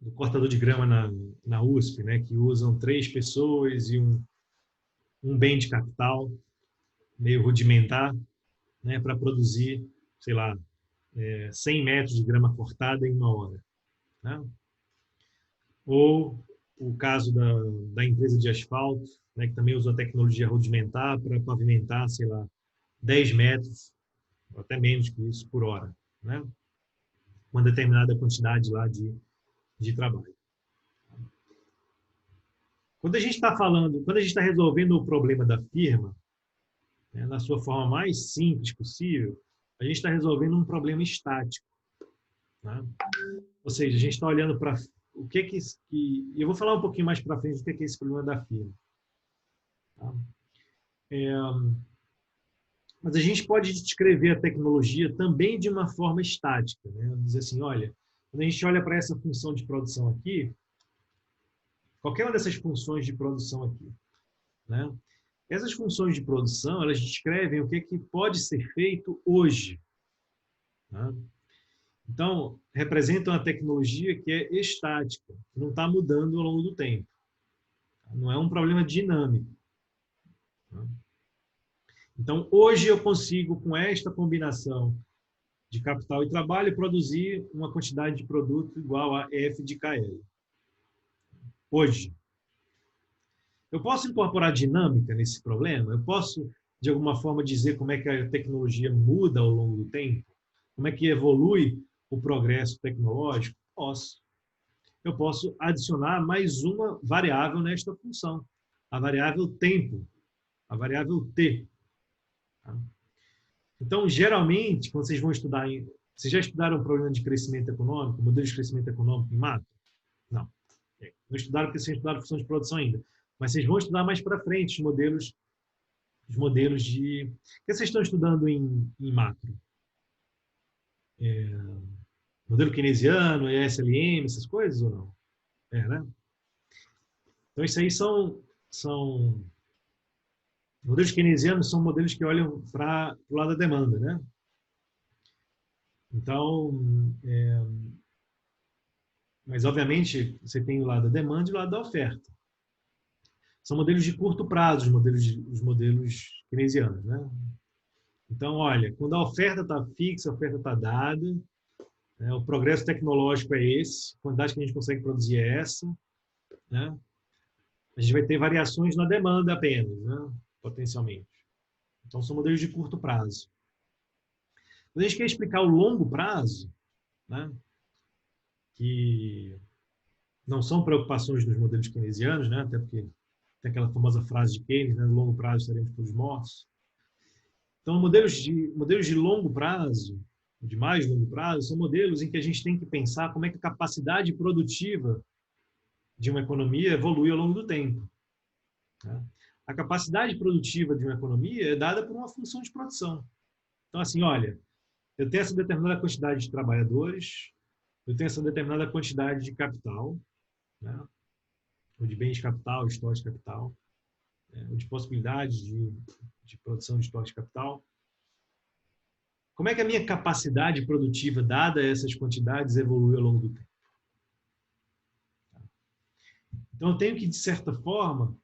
do cortador de grama na USP, né, que usam 3 pessoas e um bem de capital meio rudimentar, né, para produzir, sei lá, 100 metros de grama cortada em 1 hora. Né? Ou o caso da empresa de asfalto, né, que também usa tecnologia rudimentar para pavimentar, sei lá, 10 metros, ou até menos que isso, por hora. Né? Uma determinada quantidade lá de trabalho. Quando a gente está falando, quando a gente está resolvendo o problema da firma, né, na sua forma mais simples possível, a gente está resolvendo um problema estático. Né? Ou seja, a gente está olhando para o que eu vou falar um pouquinho mais para frente do que é esse problema da firma. Tá? Mas a gente pode descrever a tecnologia também de uma forma estática. Né? Dizer assim, olha, quando a gente olha para essa função de produção aqui, qualquer uma dessas funções de produção aqui, né? Essas funções de produção, elas descrevem o que pode ser feito hoje. Né? Então, representam a tecnologia que é estática, que não está mudando ao longo do tempo. Não é um problema dinâmico. Né? Então, hoje eu consigo, com esta combinação de capital e trabalho, produzir uma quantidade de produto igual a F de KL. Hoje. Eu posso incorporar dinâmica nesse problema? Eu posso, de alguma forma, dizer como é que a tecnologia muda ao longo do tempo? Como é que evolui o progresso tecnológico? Posso. Eu posso adicionar mais uma variável nesta função, a variável tempo, a variável t. Tá? Então, geralmente, quando vocês vão estudar, vocês já estudaram o problema de crescimento econômico, modelo de crescimento econômico em macro? Não. Não estudaram porque vocês estudaram função de produção ainda. Mas vocês vão estudar mais para frente os modelos de... O que vocês estão estudando em macro? Modelo keynesiano, SLM, essas coisas ou não? Né? Então, isso aí são modelos keynesianos, são modelos que olham para o lado da demanda, né? Então, mas obviamente você tem o lado da demanda e o lado da oferta. São modelos de curto prazo, os modelos keynesianos, né? Então, olha, quando a oferta está fixa, a oferta está dada, né, o progresso tecnológico é esse, a quantidade que a gente consegue produzir é essa, né? A gente vai ter variações na demanda apenas, né, potencialmente. Então, são modelos de curto prazo. Quando a gente quer explicar o longo prazo, né, que não são preocupações dos modelos keynesianos, né, até porque tem aquela famosa frase de Keynes, né, no longo prazo estaremos todos mortos. Então, modelos de longo prazo, de mais longo prazo, são modelos em que a gente tem que pensar como é que a capacidade produtiva de uma economia evolui ao longo do tempo. Né? A capacidade produtiva de uma economia é dada por uma função de produção. Então, assim, olha, eu tenho essa determinada quantidade de trabalhadores, eu tenho essa determinada quantidade de capital, né? Ou de bens de capital, estoque de capital, ou de possibilidade de produção de estoque de capital. Como é que a minha capacidade produtiva, dada essas quantidades, evolui ao longo do tempo? Então, eu tenho que, de certa forma,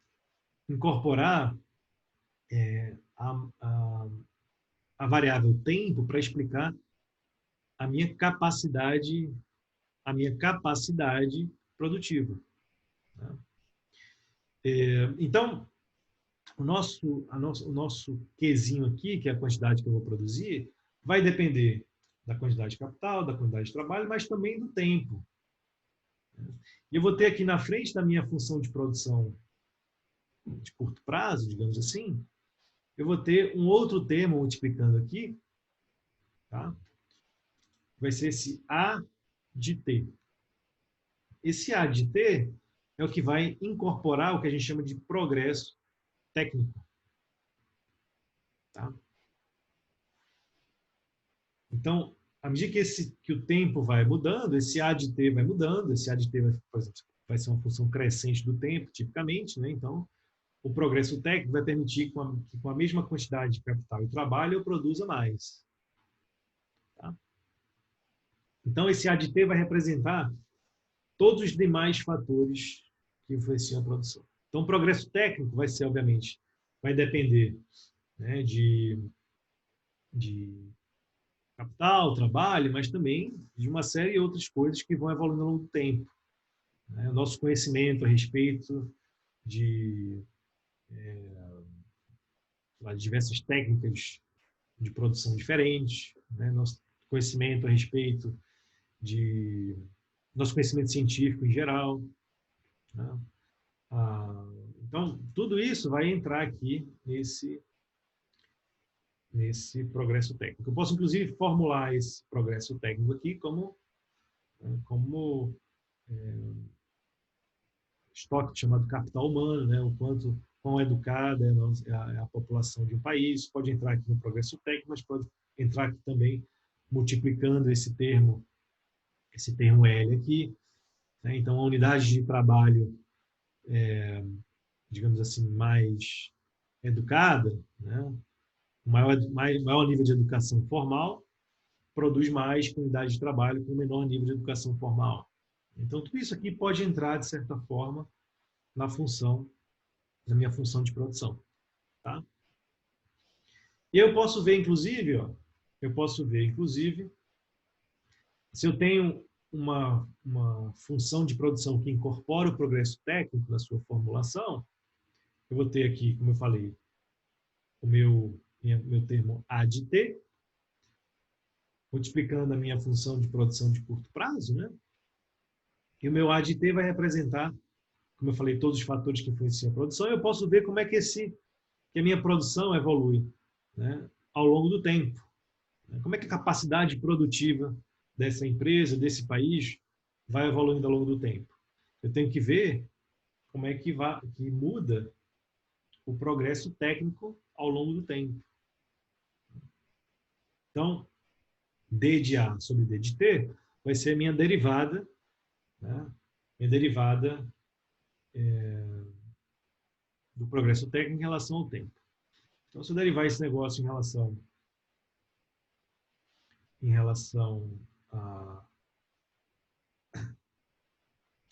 incorporar a variável tempo para explicar a minha capacidade produtiva. Né? Então, o nosso Qzinho aqui, que é a quantidade que eu vou produzir, vai depender da quantidade de capital, da quantidade de trabalho, mas também do tempo. E eu vou ter aqui na frente da minha função de produção de curto prazo, digamos assim, eu vou ter um outro termo multiplicando aqui, tá? Vai ser esse A de T. Esse A de T é o que vai incorporar o que a gente chama de progresso técnico. Tá? Então, à medida que o tempo vai mudando, esse A de T vai mudando, esse A de T, por exemplo, vai ser uma função crescente do tempo, tipicamente, né? Então, o progresso técnico vai permitir que com a mesma quantidade de capital e trabalho eu produza mais. Tá? Então, esse A de T vai representar todos os demais fatores que influenciam a produção. Então, o progresso técnico vai ser, obviamente, vai depender, né, de capital, trabalho, mas também de uma série de outras coisas que vão evoluindo ao longo do tempo. Né? O nosso conhecimento a respeito de diversas técnicas de produção diferentes, né? Nosso conhecimento a respeito de nosso conhecimento científico em geral, né? Então, tudo isso vai entrar aqui nesse progresso técnico. Eu posso, inclusive, formular esse progresso técnico aqui como estoque chamado capital humano, né? O quão educada é a população de um país. Pode entrar aqui no progresso técnico, mas pode entrar aqui também multiplicando esse termo L aqui. Né? Então, a unidade de trabalho, digamos assim, mais educada, né? Maior nível de educação formal, produz mais com unidade de trabalho com menor nível de educação formal. Então, tudo isso aqui pode entrar, de certa forma, na minha função de produção. Tá? E eu posso ver, inclusive, se eu tenho uma função de produção que incorpora o progresso técnico na sua formulação, eu vou ter aqui, como eu falei, o meu termo A de T, multiplicando a minha função de produção de curto prazo, né? E o meu A de T vai representar, como eu falei, todos os fatores que influenciam a produção. Eu posso ver como é que a minha produção evolui, né, ao longo do tempo. Como é que a capacidade produtiva dessa empresa, desse país, vai evoluindo ao longo do tempo. Eu tenho que ver como é que muda o progresso técnico ao longo do tempo. Então, D de A sobre D de T vai ser a minha derivada, né? Minha derivada do progresso técnico em relação ao tempo. Então, se eu derivar esse negócio em relação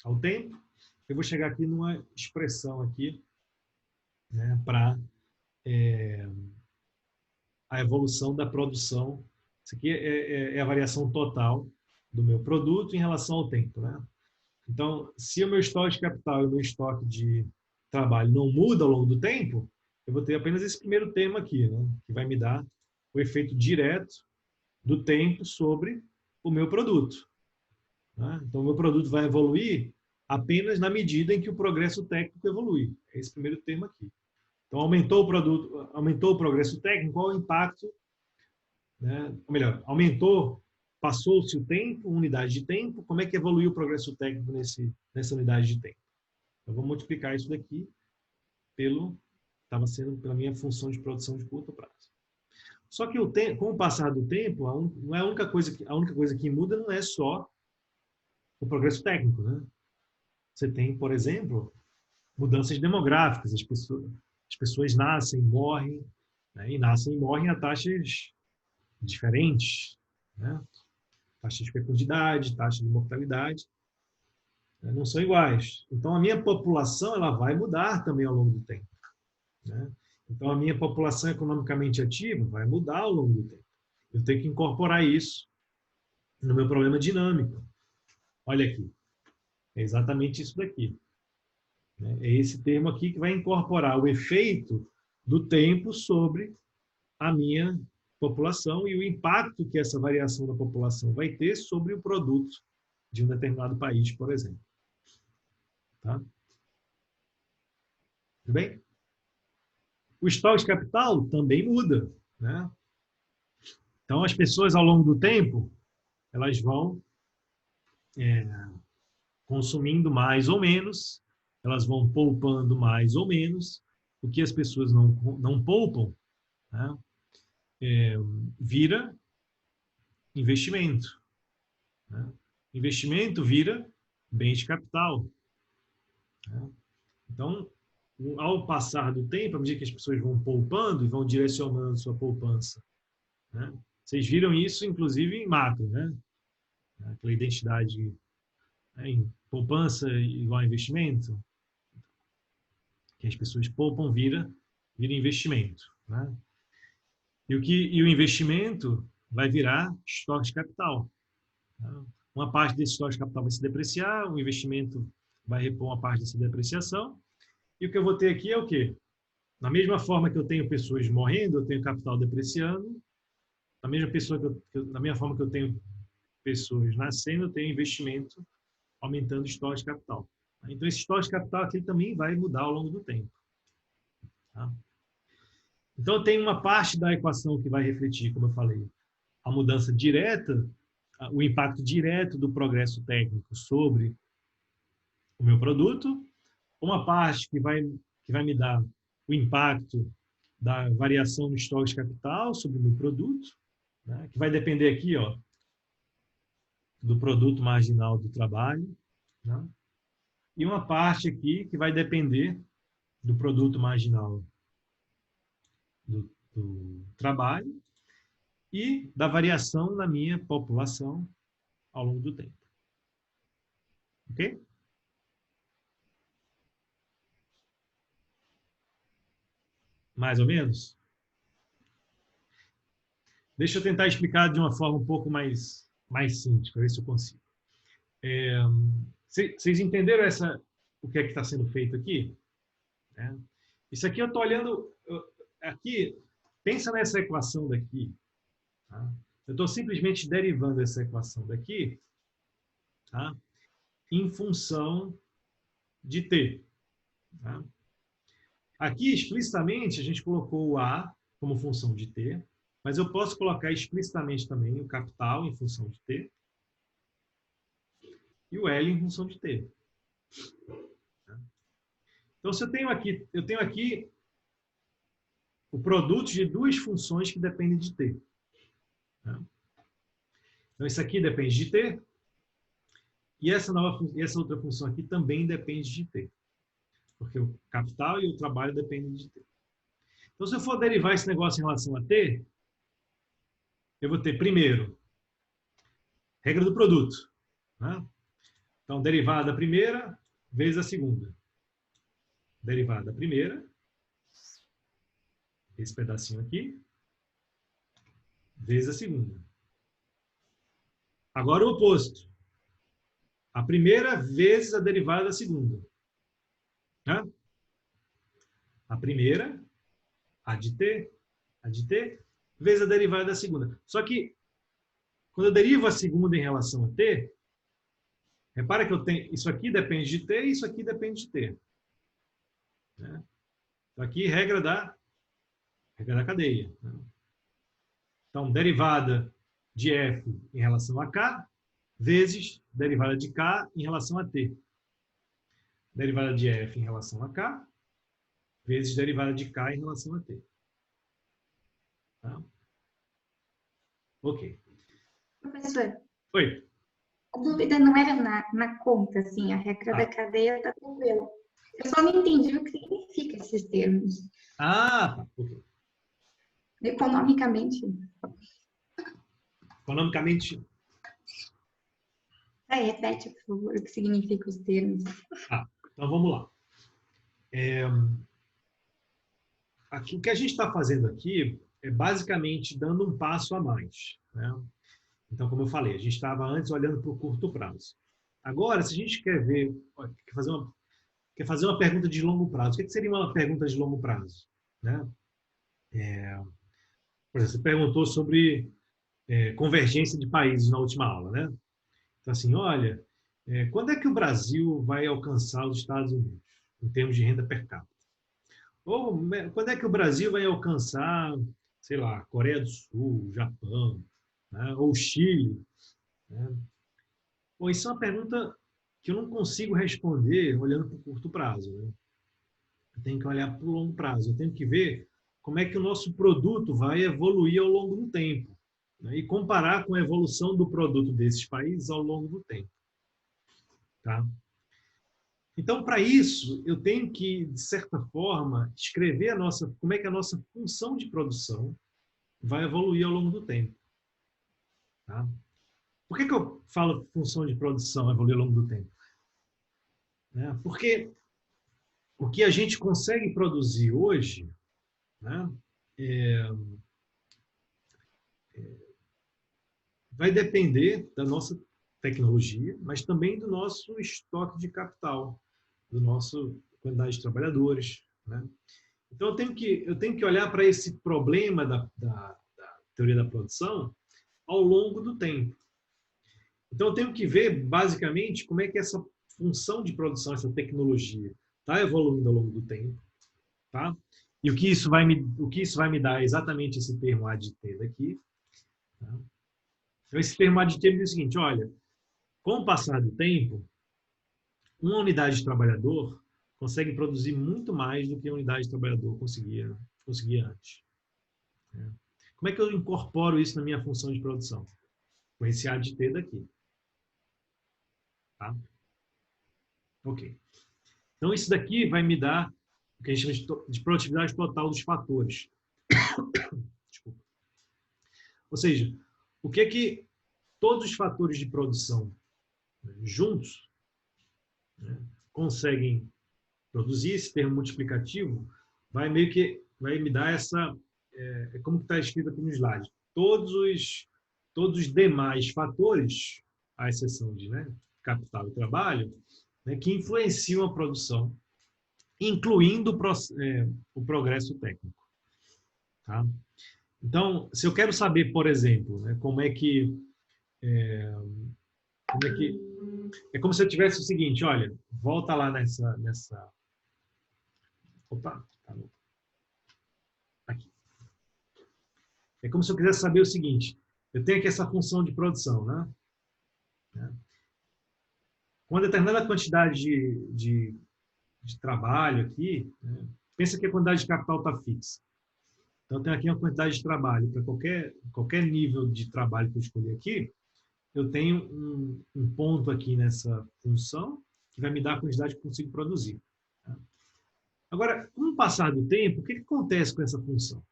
ao tempo, eu vou chegar aqui numa expressão aqui, né, para a evolução da produção. Isso aqui é a variação total do meu produto em relação ao tempo. Né? Então, se o meu estoque de capital e o meu estoque de trabalho não muda ao longo do tempo, eu vou ter apenas esse primeiro termo aqui, né, que vai me dar o efeito direto do tempo sobre o meu produto. Né? Então, o meu produto vai evoluir apenas na medida em que o progresso técnico evolui. É esse primeiro termo aqui. Então, aumentou o progresso técnico, qual é o impacto? Né? Ou melhor, passou-se o tempo, unidade de tempo, como é que evoluiu o progresso técnico nessa unidade de tempo? Eu vou multiplicar isso daqui estava sendo pela minha função de produção de curto prazo. Só que com o passar do tempo, não é a única coisa que muda não é só o progresso técnico, né? Você tem, por exemplo, mudanças demográficas. As pessoas nascem, morrem, né? E nascem e morrem a taxas diferentes, né? Taxa de fecundidade, taxa de mortalidade, né? Não são iguais. Então, a minha população ela vai mudar também ao longo do tempo, né? Então, a minha população economicamente ativa vai mudar ao longo do tempo. Eu tenho que incorporar isso no meu problema dinâmico. Olha aqui, é exatamente isso daqui. É esse termo aqui que vai incorporar o efeito do tempo sobre a minha população e o impacto que essa variação da população vai ter sobre o produto de um determinado país, por exemplo. Tá? Tudo bem? O estoque de capital também muda, né? Então, as pessoas, ao longo do tempo, elas vão consumindo mais ou menos, elas vão poupando mais ou menos. O que as pessoas não poupam, né, vira investimento. Né? Investimento vira bem de capital. Né? Então, ao passar do tempo, à medida que as pessoas vão poupando e vão direcionando sua poupança, né? Vocês viram isso, inclusive, em macro, né? Aquela identidade, né, em poupança igual a investimento, que as pessoas poupam vira investimento. Né? E o investimento vai virar estoque de capital. Né? Uma parte desse estoque de capital vai se depreciar, o investimento vai repor uma parte dessa depreciação. E o que eu vou ter aqui é o quê? Da mesma forma que eu tenho pessoas morrendo, eu tenho capital depreciando. Da mesma forma que eu tenho pessoas nascendo, eu tenho investimento aumentando o estoque de capital. Então, esse estoque de capital aqui também vai mudar ao longo do tempo. Tá? Então, tem uma parte da equação que vai refletir, como eu falei, a mudança direta, o impacto direto do progresso técnico sobre o meu produto, uma parte que vai me dar o impacto da variação no estoque de capital sobre o meu produto, né, que vai depender aqui, ó, do produto marginal do trabalho, né, e uma parte aqui que vai depender do produto marginal do trabalho e da variação na minha população ao longo do tempo. Ok? Mais ou menos? Deixa eu tentar explicar de uma forma um pouco mais simples, para ver se eu consigo. Vocês entenderam o que é que está sendo feito aqui? Isso aqui eu estou olhando... Aqui, pensa nessa equação daqui. Tá? Eu estou simplesmente derivando essa equação daqui, tá, em função de t. Tá? Aqui, explicitamente, a gente colocou o A como função de t, mas eu posso colocar explicitamente também o capital em função de t e o L em função de t. Tá? Então, se eu tenho aqui o produto de duas funções que dependem de t. Tá? Então, isso aqui depende de t e essa outra função aqui também depende de t. Porque o capital e o trabalho dependem de t. Então, se eu for derivar esse negócio em relação a t, eu vou ter, primeiro, regra do produto. Né? Então, derivada primeira vezes a segunda. Derivada primeira, esse pedacinho aqui, vezes a segunda. Agora o oposto. A primeira vezes a derivada da segunda. Né? A primeira, a de t, vezes a derivada da segunda. Só que, quando eu derivo a segunda em relação a t, repara que eu tenho, isso aqui depende de t e isso aqui depende de t. Né? Então, aqui, regra da cadeia. Né? Então, derivada de f em relação a k, vezes derivada de k em relação a t. Derivada de f em relação a k, vezes derivada de k em relação a t. Tá? Ok. Professor, Oi. a dúvida não era na conta, assim, a regra da cadeia está tranquilo. Eu só não entendi o que significa esses termos. Tá. Ok. Economicamente. Economicamente. Repete, por favor, o que significa os termos. Então vamos lá. O que a gente está fazendo aqui é basicamente dando um passo a mais. Né? Então, como eu falei, a gente estava antes olhando para o curto prazo. Agora, se a gente quer ver, quer fazer uma pergunta de longo prazo, o que seria uma pergunta de longo prazo? Né? Por exemplo, você perguntou sobre convergência de países na última aula, né? Então, assim, olha, quando é que o Brasil vai alcançar os Estados Unidos, em termos de renda per capita? Ou quando é que o Brasil vai alcançar, sei lá, Coreia do Sul, Japão, né? Ou Chile? Né? Bom, isso é uma pergunta que eu não consigo responder olhando para o curto prazo. Né? Eu tenho que olhar para o longo prazo. Eu tenho que ver como é que o nosso produto vai evoluir ao longo do tempo, né? E comparar com a evolução do produto desses países ao longo do tempo. Tá? Então, para isso, eu tenho que, de certa forma, escrever como é que a nossa função de produção vai evoluir ao longo do tempo. Tá? Por que eu falo função de produção evoluir ao longo do tempo? Né? Porque o que a gente consegue produzir hoje, né, é, vai depender da nossa tecnologia, mas também do nosso estoque de capital, do nosso quantidade de trabalhadores. Né? Então, eu tenho que olhar para esse problema da teoria da produção ao longo do tempo. Então, eu tenho que ver, basicamente, como é que essa função de produção, essa tecnologia, está evoluindo ao longo do tempo. Tá? E o que isso vai me dar é exatamente esse termo ADT daqui. Tá? Então, esse termo ADT diz o seguinte, olha, com o passar do tempo, uma unidade de trabalhador consegue produzir muito mais do que a unidade de trabalhador conseguia antes. Né? Como é que eu incorporo isso na minha função de produção? Com esse ADT daqui. Tá? Ok. Então, isso daqui vai me dar o que a gente chama de produtividade total dos fatores. Desculpa. Ou seja, o que todos os fatores de produção, né, juntos, né, conseguem produzir. Esse termo multiplicativo vai me dar essa, como está escrito aqui no slide, todos os demais fatores, à exceção de, né, capital e trabalho, né, que influenciam a produção, incluindo o progresso técnico. Tá? Então, se eu quero saber, por exemplo, né, como é que é como se eu tivesse o seguinte, olha, volta lá nessa opa, tá aqui. É como se eu quisesse saber o seguinte, eu tenho aqui essa função de produção, né? Com uma determinada quantidade de trabalho aqui, né? Pensa que a quantidade de capital está fixa. Então, eu tenho aqui uma quantidade de trabalho para qualquer nível de trabalho que eu escolher aqui, eu tenho um ponto aqui nessa função que vai me dar a quantidade que eu consigo produzir. Tá? Agora, com o passar do tempo, o que acontece com essa função?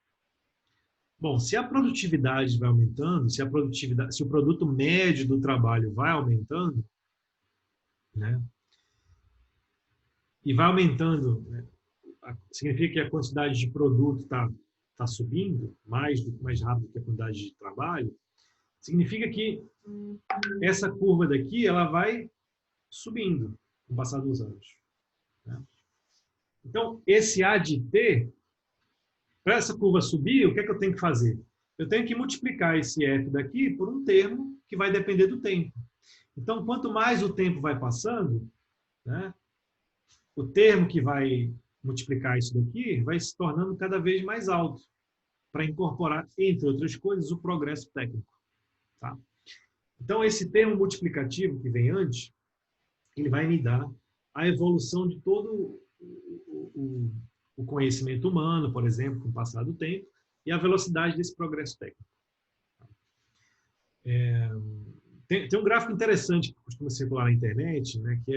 Bom, se a produtividade vai aumentando, se o produto médio do trabalho vai aumentando, né? E vai aumentando, né? Significa que a quantidade de produto tá subindo mais rápido que a quantidade de trabalho. Significa que essa curva daqui ela vai subindo com o passar dos anos. Né? Então, esse A de T, para essa curva subir, o que é que eu tenho que fazer? Eu tenho que multiplicar esse F daqui por um termo que vai depender do tempo. Então, quanto mais o tempo vai passando, né, o termo que vai multiplicar isso daqui vai se tornando cada vez mais alto, para incorporar, entre outras coisas, o progresso técnico. Tá? Então, esse termo multiplicativo que vem antes, ele vai me dar a evolução de todo o conhecimento humano, por exemplo, com o passar do tempo, e a velocidade desse progresso técnico. Tem um gráfico interessante que costuma circular na internet, né, que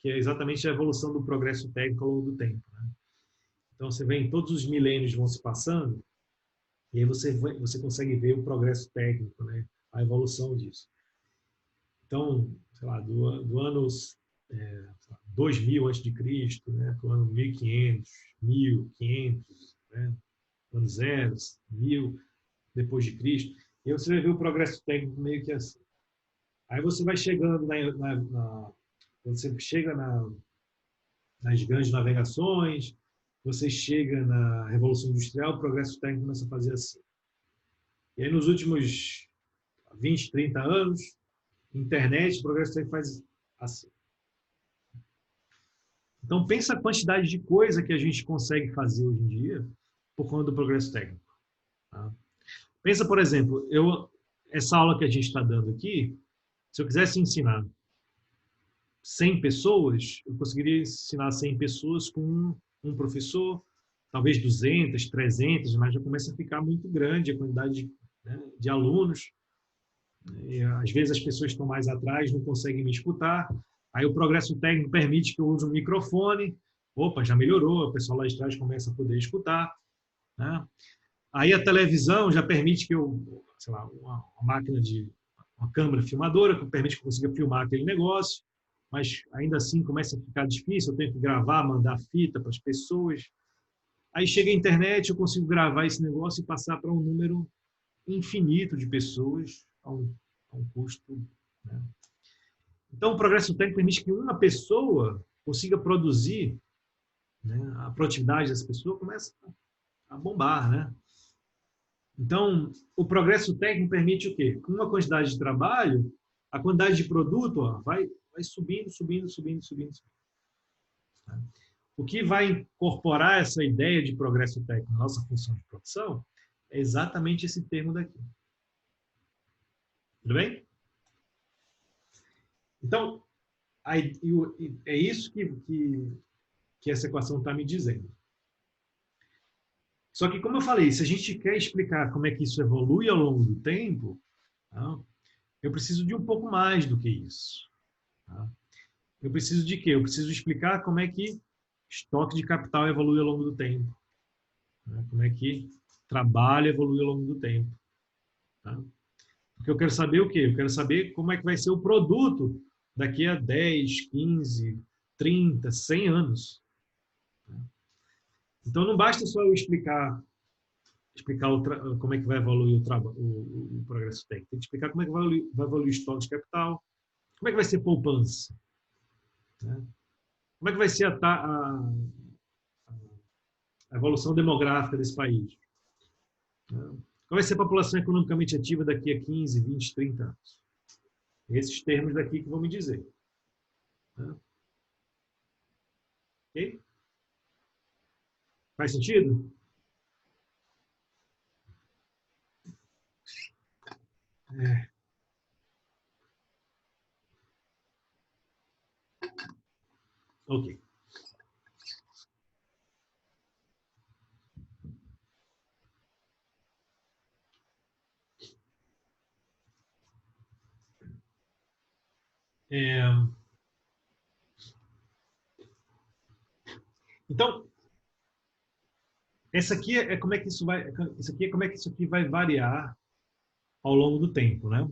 é exatamente a evolução do progresso técnico ao longo do tempo. Né? Então, você vê em todos os milênios vão se passando, e aí você consegue ver o progresso técnico, né, a evolução disso. Então, sei lá, do ano 2000 a.C., né, do ano 1500, 1500, né, ano 0, 1000 depois de Cristo. E você vai ver o progresso técnico meio que assim. Aí você vai chegando quando você chega nas grandes navegações, você chega na Revolução Industrial, o progresso técnico começa a fazer assim. E aí nos últimos 20, 30 anos, internet, o progresso técnico faz assim. Então pensa a quantidade de coisa que a gente consegue fazer hoje em dia por conta do progresso técnico. Tá? Pensa, por exemplo, essa aula que a gente está dando aqui, se eu quisesse ensinar 100 pessoas, eu conseguiria ensinar 100 pessoas com um professor, talvez 200, 300, mas já começa a ficar muito grande a quantidade de alunos. E, às vezes as pessoas estão mais atrás, não conseguem me escutar. Aí o progresso técnico permite que eu use um microfone. Opa, já melhorou, o pessoal lá de trás começa a poder escutar. Né? Aí a televisão já permite que eu, sei lá, uma câmera filmadora que permite que eu consiga filmar aquele negócio, mas ainda assim começa a ficar difícil, eu tenho que gravar, mandar fita para as pessoas. Aí chega a internet, eu consigo gravar esse negócio e passar para um número infinito de pessoas a um custo. Né? Então, o progresso técnico permite que uma pessoa consiga produzir, né? A produtividade dessa pessoa começa a bombar, né? Então, o progresso técnico permite o quê? Com uma quantidade de trabalho, a quantidade de produto vai subindo, subindo, subindo, subindo. O que vai incorporar essa ideia de progresso técnico na nossa função de produção é exatamente esse termo daqui. Tudo bem? Então, é isso que essa equação está me dizendo. Só que, como eu falei, se a gente quer explicar como é que isso evolui ao longo do tempo, tá? Eu preciso de um pouco mais do que isso. Tá? Eu preciso de quê? Eu preciso explicar como é que estoque de capital evolui ao longo do tempo. Né? Como é que trabalho evolui ao longo do tempo. Tá? Porque eu quero saber o quê? Eu quero saber como é que vai ser o produto daqui a 10, 15, 30, 100 anos. Então, não basta só eu explicar como é que vai evoluir o progresso técnico. Tem que explicar como é que vai evoluir o estoque de capital, como é que vai ser poupança, né? Como é que vai ser a evolução demográfica desse país. Né? Qual vai ser a população economicamente ativa daqui a 15, 20, 30 anos? Esses termos daqui que vão me dizer. Né? Ok? Faz sentido? É. Ok. Então, essa aqui é como é que isso vai, isso aqui é como é que isso aqui vai variar ao longo do tempo, né?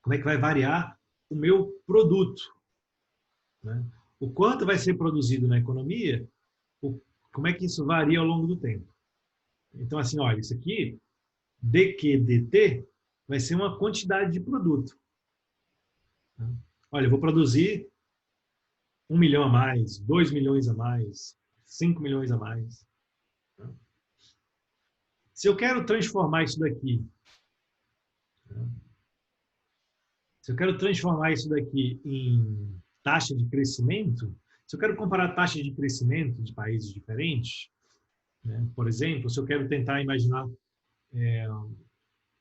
Como é que vai variar o meu produto, né? O quanto vai ser produzido na economia, como é que isso varia ao longo do tempo. Então, assim, olha, isso aqui, dQdt, vai ser uma quantidade de produto. Olha, eu vou produzir 1 milhão a mais, 2 milhões a mais, 5 milhões a mais. Se eu quero transformar isso daqui, em taxa de crescimento, se eu quero comparar taxas de crescimento de países diferentes, né, por exemplo, se eu quero tentar imaginar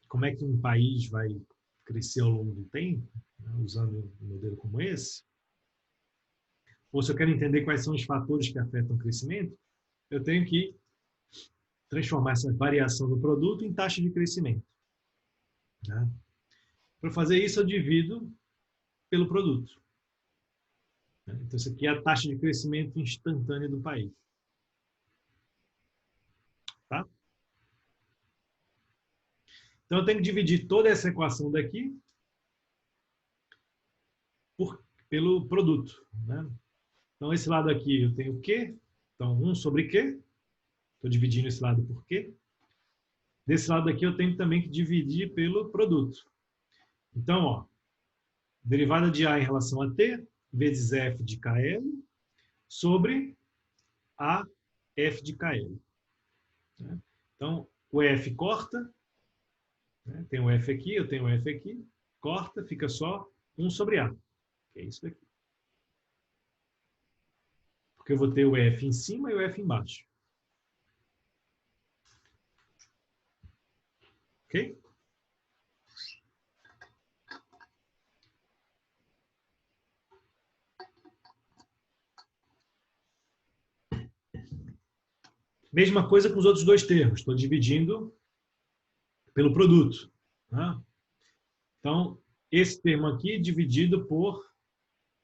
como é que um país vai crescer ao longo do tempo, né, usando um modelo como esse, ou se eu quero entender quais são os fatores que afetam o crescimento, eu tenho que transformar essa variação do produto em taxa de crescimento. Né? Para fazer isso, eu divido pelo produto. Né? Então, isso aqui é a taxa de crescimento instantânea do país. Tá? Então, eu tenho que dividir toda essa equação daqui pelo produto. Né? Então, esse lado aqui eu tenho Q. Então, 1 sobre Q. Estou dividindo esse lado por Q. Desse lado aqui eu tenho também que dividir pelo produto. Então, ó, derivada de A em relação a T, vezes F de KL, sobre A F de KL. Então, o F corta, né? Tem o F aqui, eu tenho o F aqui, corta, fica só 1 sobre A, que é isso daqui. Porque eu vou ter o F em cima e o F embaixo. Ok? Mesma coisa com os outros dois termos. Estou dividindo pelo produto. Né? Então, esse termo aqui dividido por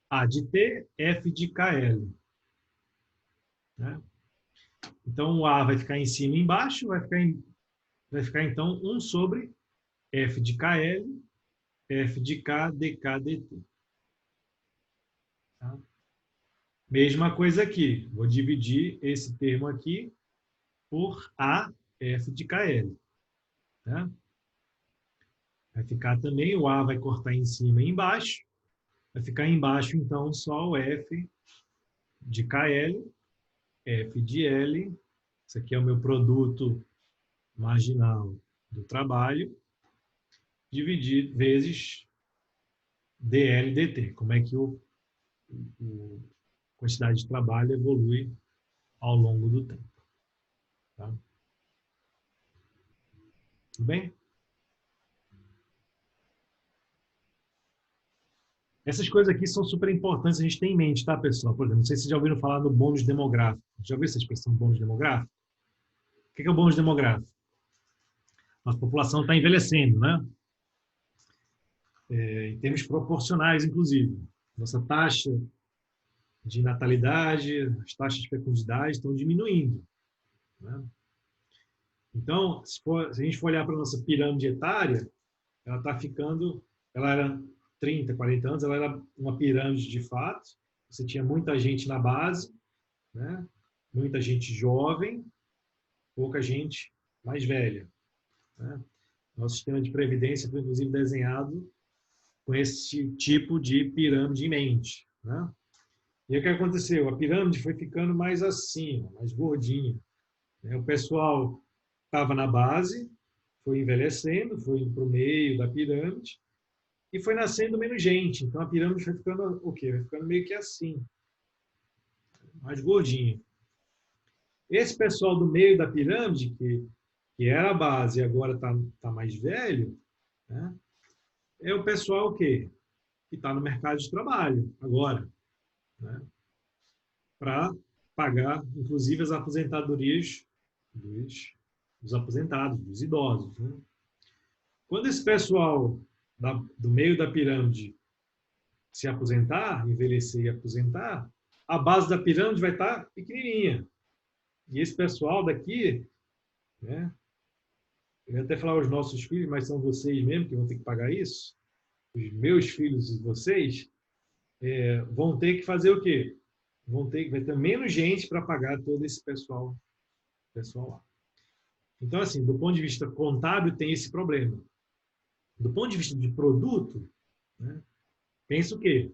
A de T, F de KL. Né? Então, o A vai ficar em cima e embaixo, vai ficar então 1 sobre F de KL, F de K, dK, dt. Tá? Mesma coisa aqui. Vou dividir esse termo aqui por A, F de KL. Tá? Vai ficar também, o A vai cortar em cima e embaixo. Vai ficar embaixo, então, só o F de KL, F de L. Isso aqui é o meu produto marginal do trabalho, dividido vezes dL dt. Como é que a quantidade de trabalho evolui ao longo do tempo. Tá? Tudo bem? Essas coisas aqui são super importantes a gente ter em mente, tá, pessoal? Por exemplo, não sei se vocês já ouviram falar no bônus demográfico. Já ouviu essa expressão bônus demográfico? O que é o bônus demográfico? Nossa população está envelhecendo, né? Em termos proporcionais, inclusive. Nossa taxa de natalidade, as taxas de fecundidade estão diminuindo. Né? Então, se a gente for olhar para a nossa pirâmide etária, ela está ficando, ela era 30, 40 anos, ela era uma pirâmide de fato, você tinha muita gente na base, né? Muita gente jovem, pouca gente mais velha. Né? Nosso sistema de previdência foi, inclusive, desenhado com esse tipo de pirâmide em mente. Né? E o que aconteceu? A pirâmide foi ficando mais acima, mais gordinha. O pessoal estava na base, foi envelhecendo, foi indo para o meio da pirâmide e foi nascendo menos gente. Então a pirâmide foi ficando o quê? Vai ficando meio que assim, mais gordinha. Esse pessoal do meio da pirâmide, que era a base e agora tá mais velho, né? É o pessoal o quê? Que está no mercado de trabalho agora, né? Para pagar, inclusive, as aposentadorias dos aposentados, dos idosos. Né? Quando esse pessoal do meio da pirâmide se aposentar, envelhecer e aposentar, a base da pirâmide vai estar pequenininha. E esse pessoal daqui, né? Eu ia até falar os nossos filhos, mas são vocês mesmo que vão ter que pagar isso. Os meus filhos e vocês vão ter que fazer o quê? Vai ter menos gente para pagar todo esse pessoal lá. Então, assim, do ponto de vista contábil, tem esse problema. Do ponto de vista de produto, né, pensa o quê?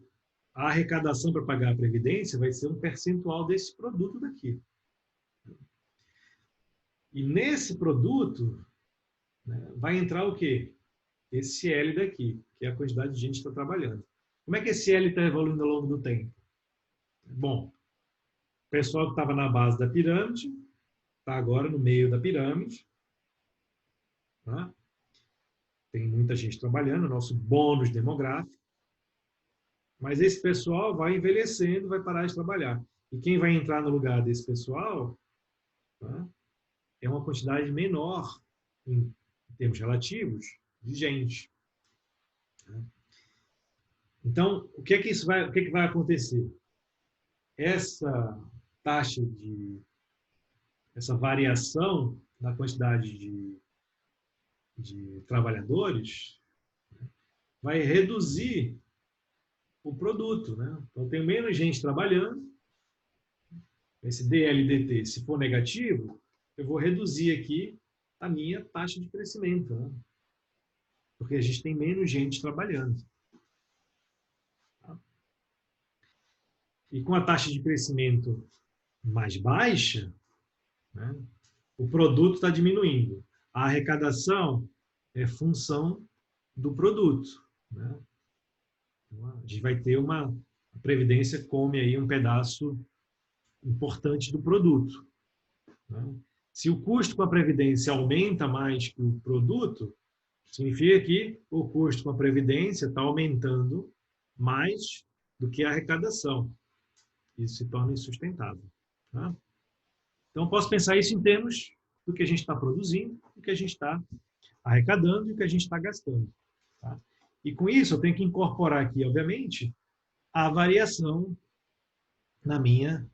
A arrecadação para pagar a previdência vai ser um percentual desse produto daqui. E nesse produto, né, vai entrar o quê? Esse L daqui, que é a quantidade de gente que está trabalhando. Como é que esse L está evoluindo ao longo do tempo? Bom, o pessoal que estava na base da pirâmide está agora no meio da pirâmide. Tá? Tem muita gente trabalhando, nosso bônus demográfico. Mas esse pessoal vai envelhecendo, vai parar de trabalhar. E quem vai entrar no lugar desse pessoal, tá, é uma quantidade menor, em termos relativos, de gente. Tá? Então, o que é que vai acontecer? Essa taxa essa variação na quantidade de trabalhadores, né, vai reduzir o produto. Né? Então, tem menos gente trabalhando. Esse DLDT, se for negativo, eu vou reduzir aqui a minha taxa de crescimento, né? Porque a gente tem menos gente trabalhando. Tá? E com a taxa de crescimento mais baixa, né, o produto está diminuindo. A arrecadação é função do produto. Né? Então, a gente vai ter uma... A Previdência come aí um pedaço importante do produto. Né? Se o custo com a Previdência aumenta mais que o produto, significa que o custo com a Previdência está aumentando mais do que a arrecadação. Isso se torna insustentável. Tá? Então, posso pensar isso em termos do que a gente está produzindo, do que a gente está arrecadando e do que a gente está gastando. Tá? E com isso, eu tenho que incorporar aqui, obviamente, a variação na minha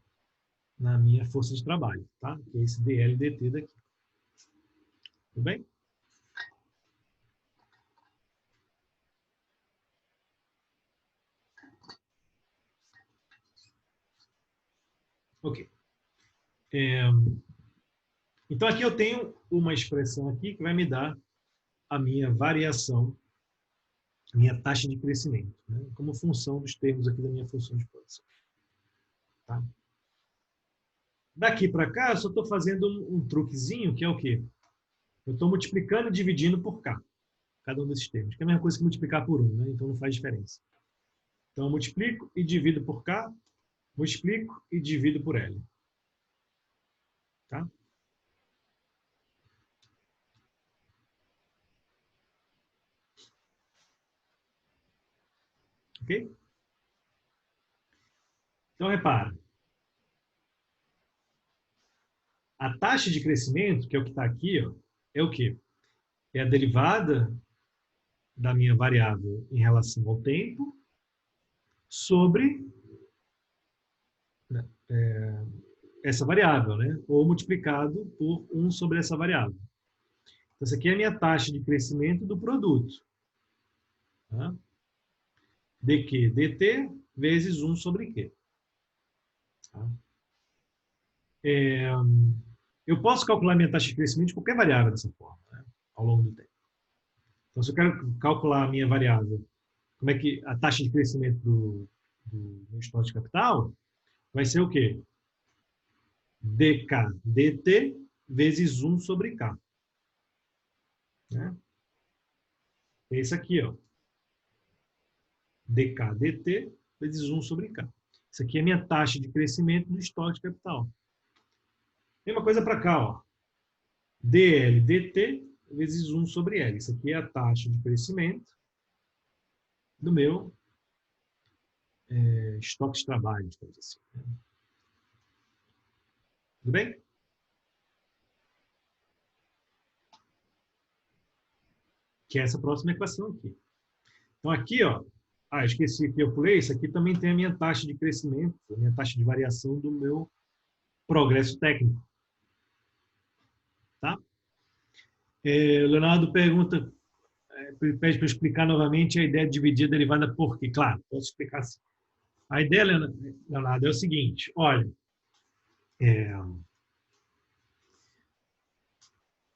força de trabalho, tá? Que é esse DLDT daqui. Tudo bem? Ok. Então, aqui eu tenho uma expressão aqui que vai me dar a minha variação, minha taxa de crescimento, né? Como função dos termos aqui da minha função de produção. Tá? Daqui para cá, eu só estou fazendo um truquezinho, que é o quê? Eu estou multiplicando e dividindo por K, cada um desses termos, que é a mesma coisa que multiplicar por 1, né? Então não faz diferença. Então, eu multiplico e divido por K, multiplico e divido por L. Tá? Ok? Então, repara. A taxa de crescimento, que é o que está aqui, ó, é o quê? É a derivada da minha variável em relação ao tempo sobre essa variável, né? Ou multiplicado por 1 sobre essa variável. Então, essa aqui é a minha taxa de crescimento do produto. Tá? dQ, dt, vezes 1 sobre Q. Tá? Eu posso calcular minha taxa de crescimento de qualquer variável dessa forma, né? Ao longo do tempo. Então, se eu quero calcular a minha variável, como é que a taxa de crescimento do meu estoque de capital, vai ser o quê? dK dt vezes 1 sobre K. Né? É isso aqui, ó. dK dt vezes 1 sobre K. Isso aqui é a minha taxa de crescimento do estoque de capital. Mesma coisa para cá, ó. dL dt vezes 1 sobre L. Isso aqui é a taxa de crescimento do meu estoque de trabalho, digamos assim. Tudo bem? Que é essa próxima equação aqui. Então, aqui, ó, esqueci que eu pulei, isso aqui também tem a minha taxa de crescimento, a minha taxa de variação do meu progresso técnico. Tá? Leonardo pergunta, pede para eu explicar novamente a ideia de dividir a derivada por quê. Claro, posso explicar assim. A ideia, Leonardo, é o seguinte, olha,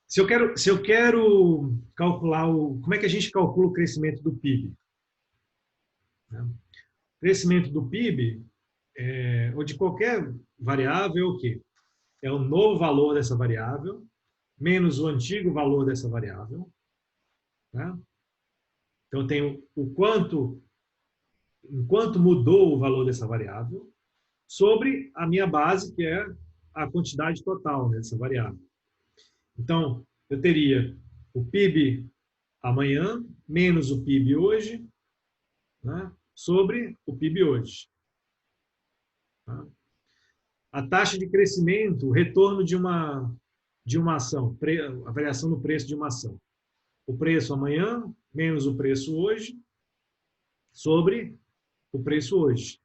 se eu quero calcular como é que a gente calcula o crescimento do PIB? Né? O crescimento do PIB, ou de qualquer variável, é o quê? É o novo valor dessa variável, menos o antigo valor dessa variável. Tá? Então, eu tenho enquanto mudou o valor dessa variável, sobre a minha base, que é a quantidade total dessa variável. Então, eu teria o PIB amanhã, menos o PIB hoje, né, sobre o PIB hoje. Tá? A taxa de crescimento, o retorno de uma ação, a variação no preço de uma ação. O preço amanhã, menos o preço hoje, sobre o preço hoje.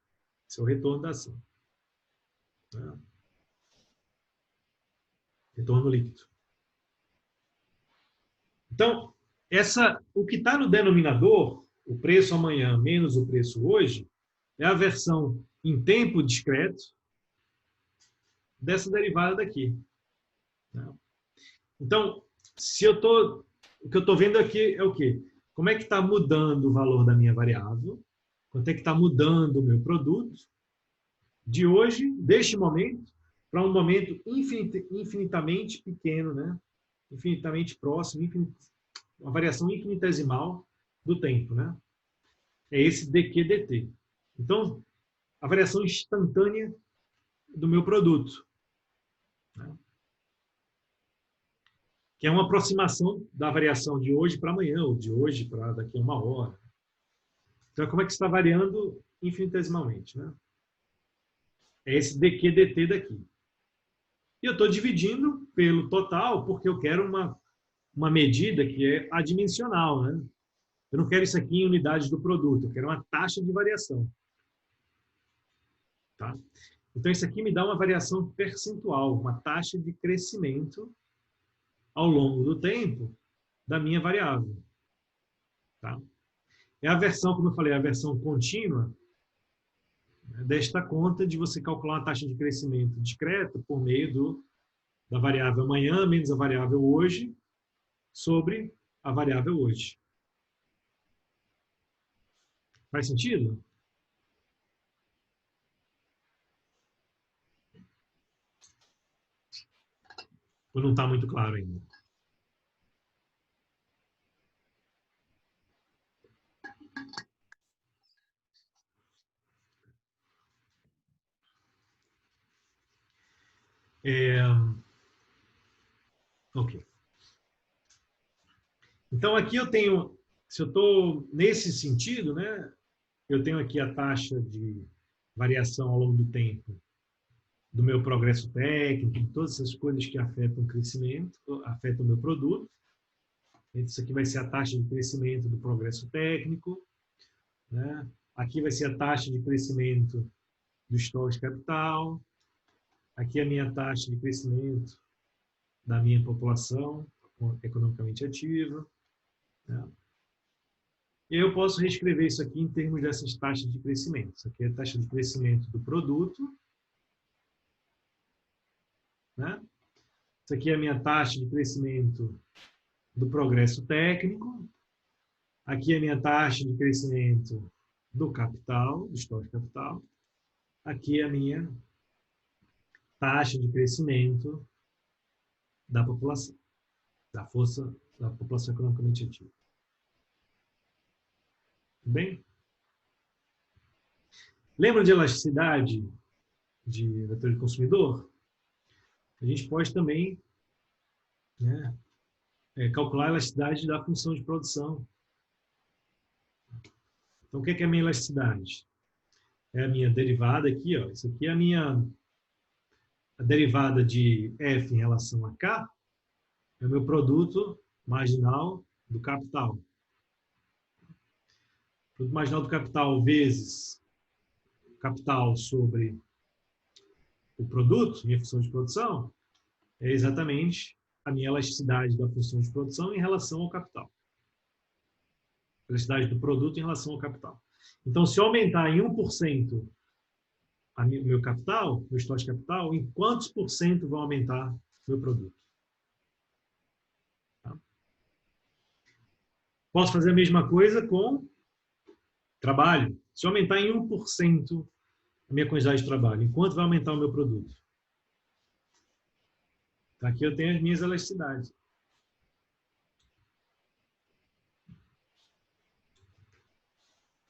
Esse é o retorno da ação. Tá? Retorno líquido. Então, o que está no denominador, o preço amanhã menos o preço hoje, é a versão em tempo discreto dessa derivada daqui. Então, o que eu estou vendo aqui é o quê? Como é que está mudando o valor da minha variável? Quanto é que está mudando o meu produto de hoje, deste momento, para um momento infinitamente pequeno, né? Infinitamente próximo, uma variação infinitesimal do tempo, né? É esse dq/dt. Então, a variação instantânea do meu produto, né? Que é uma aproximação da variação de hoje para amanhã, ou de hoje para daqui a 1 hora. Então, como é que está variando infinitesimalmente, né? É esse dq/dt daqui. E eu estou dividindo pelo total, porque eu quero uma medida que é adimensional, né? Eu não quero isso aqui em unidades do produto, eu quero uma taxa de variação. Tá? Então, isso aqui me dá uma variação percentual, uma taxa de crescimento ao longo do tempo da minha variável. Tá? É a versão, como eu falei, a versão contínua, né, desta conta de você calcular uma taxa de crescimento discreta por meio da variável amanhã menos a variável hoje sobre a variável hoje. Faz sentido? Ou não está muito claro ainda? Ok. Então, aqui eu tenho, se eu estou nesse sentido, né, eu tenho aqui a taxa de variação ao longo do tempo do meu progresso técnico, de todas essas coisas que afetam o crescimento, afetam o meu produto. Isso aqui vai ser a taxa de crescimento do progresso técnico, né? Aqui vai ser a taxa de crescimento do estoque de capital. Aqui é a minha taxa de crescimento da minha população economicamente ativa, né? E eu posso reescrever isso aqui em termos dessas taxas de crescimento. Isso aqui é a taxa de crescimento do produto, né? Isso aqui é a minha taxa de crescimento do progresso técnico. Aqui é a minha taxa de crescimento do capital, do estoque de capital. Aqui é a minha taxa de crescimento da população, da força da população economicamente ativa. Bem? Lembra de elasticidade de vetor de consumidor? A gente pode também, né, calcular a elasticidade da função de produção. Então, o que é a minha elasticidade? É a minha derivada aqui, ó. Isso aqui é a derivada de F em relação a K, é o meu produto marginal do capital. O produto marginal do capital vezes capital sobre o produto, minha função de produção, é exatamente a minha elasticidade da função de produção em relação ao capital. Elasticidade do produto em relação ao capital. Então, se eu aumentar em 1% o meu capital, meu estoque de capital, em quantos por cento vai aumentar meu produto? Tá? Posso fazer a mesma coisa com trabalho. Se eu aumentar em 1% a minha quantidade de trabalho, em quanto vai aumentar o meu produto? Aqui eu tenho as minhas elasticidades.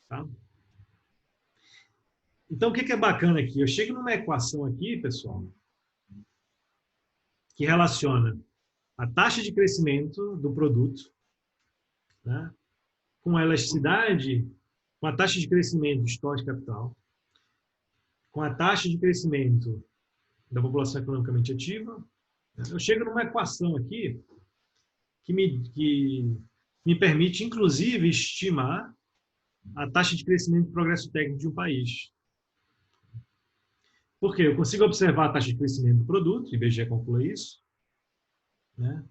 Tá? Então, o que é bacana aqui? Eu chego numa equação aqui, pessoal, que relaciona a taxa de crescimento do produto, né, com a elasticidade, com a taxa de crescimento do estoque de capital, com a taxa de crescimento da população economicamente ativa. Eu chego numa equação aqui que me permite, inclusive, estimar a taxa de crescimento do progresso técnico de um país. Por quê? Eu consigo observar a taxa de crescimento do produto, IBGE calcula isso, né?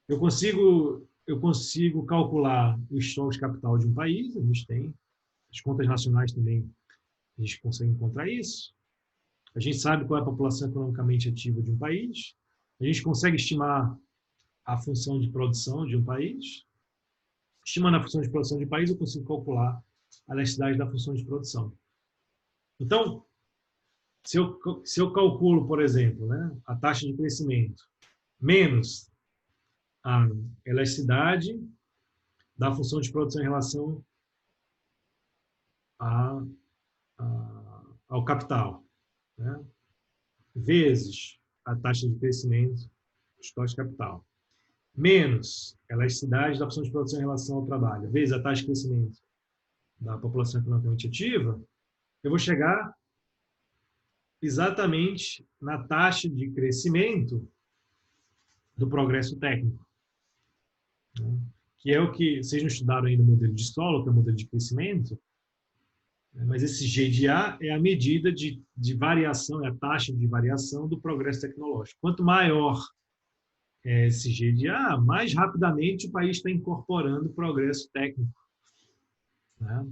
Eu consigo calcular o estoque de capital de um país, a gente tem, as contas nacionais também, a gente consegue encontrar isso. A gente sabe qual é a população economicamente ativa de um país, a gente consegue estimar a função de produção de um país. Estimando a função de produção de um país, eu consigo calcular a elasticidade da função de produção. Então, se eu calculo, por exemplo, né, a taxa de crescimento menos a elasticidade da função de produção em relação ao capital, né, vezes a taxa de crescimento do estoque de capital, menos a elasticidade da função de produção em relação ao trabalho, vezes a taxa de crescimento da população economicamente ativa, eu vou chegar exatamente na taxa de crescimento do progresso técnico, né? Que é o que vocês não estudaram ainda o modelo de Solow, que é o modelo de crescimento, mas esse G de A é a medida de variação, é a taxa de variação do progresso tecnológico. Quanto maior é esse G de A, mais rapidamente o país está incorporando o progresso técnico, né,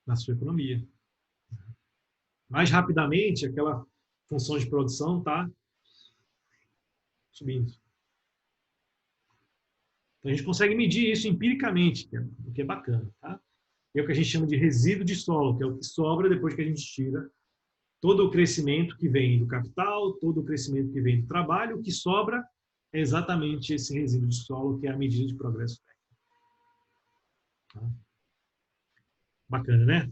na sua economia. Mais rapidamente, aquela função de produção está subindo. Então, a gente consegue medir isso empiricamente, o que é bacana. Tá? É o que a gente chama de resíduo de Solow, que é o que sobra depois que a gente tira todo o crescimento que vem do capital, todo o crescimento que vem do trabalho. O que sobra é exatamente esse resíduo de Solow, que é a medida de progresso técnico. Tá? Bacana, né?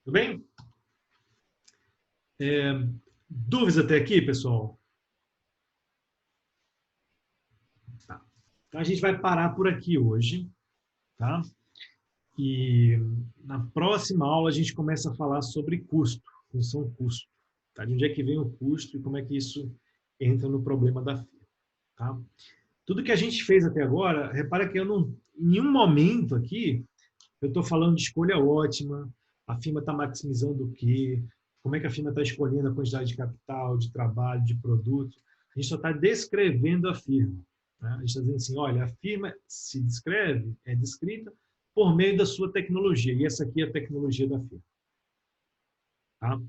Tudo bem? Dúvidas até aqui, pessoal? Tá. Então, a gente vai parar por aqui hoje, tá? E na próxima aula a gente começa a falar sobre custo, função custo. Tá? De onde é que vem o custo e como é que isso entra no problema da firma. Tá? Tudo que a gente fez até agora, repara que eu não, em nenhum momento aqui, eu estou falando de escolha ótima, a firma está maximizando o quê, como é que a firma está escolhendo a quantidade de capital, de trabalho, de produto. A gente só está descrevendo a firma. Né? A gente está dizendo assim, olha, a firma se descreve, é descrita por meio da sua tecnologia. E essa aqui é a tecnologia da firma. Tá?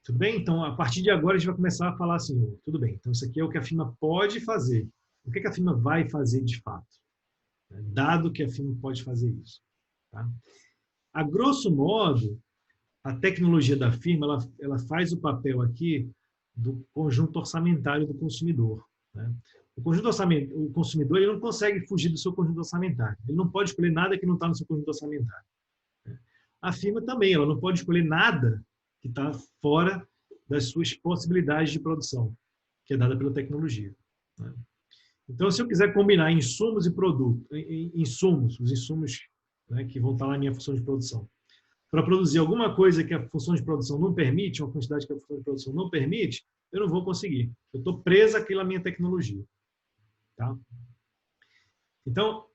Tudo bem? Então, a partir de agora, a gente vai começar a falar assim, tudo bem, então isso aqui é o que a firma pode fazer. O que a firma vai fazer de fato? Dado que a firma pode fazer isso. Tá? A grosso modo, a tecnologia da firma ela faz o papel aqui do conjunto orçamentário do consumidor. Né? O consumidor ele não consegue fugir do seu conjunto orçamentário. Ele não pode escolher nada que não está no seu conjunto orçamentário. A firma também, ela não pode escolher nada que está fora das suas possibilidades de produção, que é dada pela tecnologia. Né? Então, se eu quiser combinar insumos e produtos, os insumos, né, que vão estar lá na minha função de produção, para produzir alguma coisa que a função de produção não permite, uma quantidade que a função de produção não permite, eu não vou conseguir. Eu estou preso àquela minha tecnologia. Tá? Então,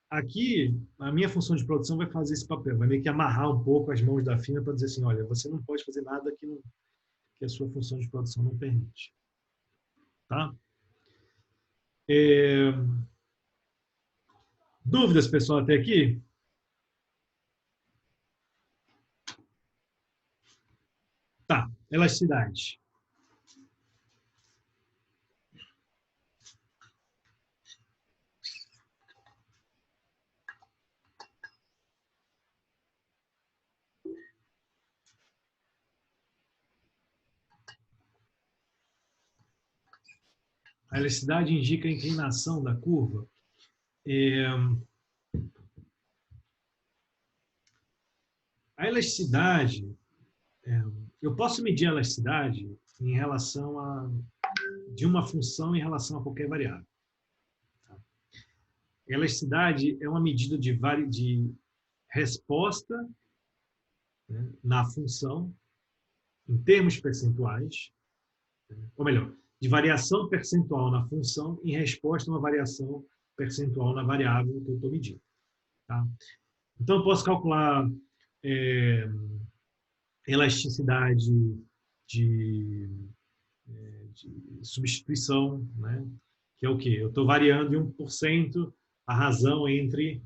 aqui, a minha função de produção vai fazer esse papel, vai meio que amarrar um pouco as mãos da firma para dizer assim, olha, você não pode fazer nada que a sua função de produção não permite. Tá? Dúvidas, pessoal, até aqui? Tá, elasticidade. A elasticidade indica a inclinação da curva. A elasticidade, eu posso medir a elasticidade em relação de uma função em relação a qualquer variável. A elasticidade é uma medida de resposta, né, na função, em termos percentuais, ou melhor, de variação percentual na função em resposta a uma variação percentual na variável que eu estou medindo. Tá? Então, eu posso calcular elasticidade de substituição, né? Que é o quê? Eu estou variando em 1% a razão entre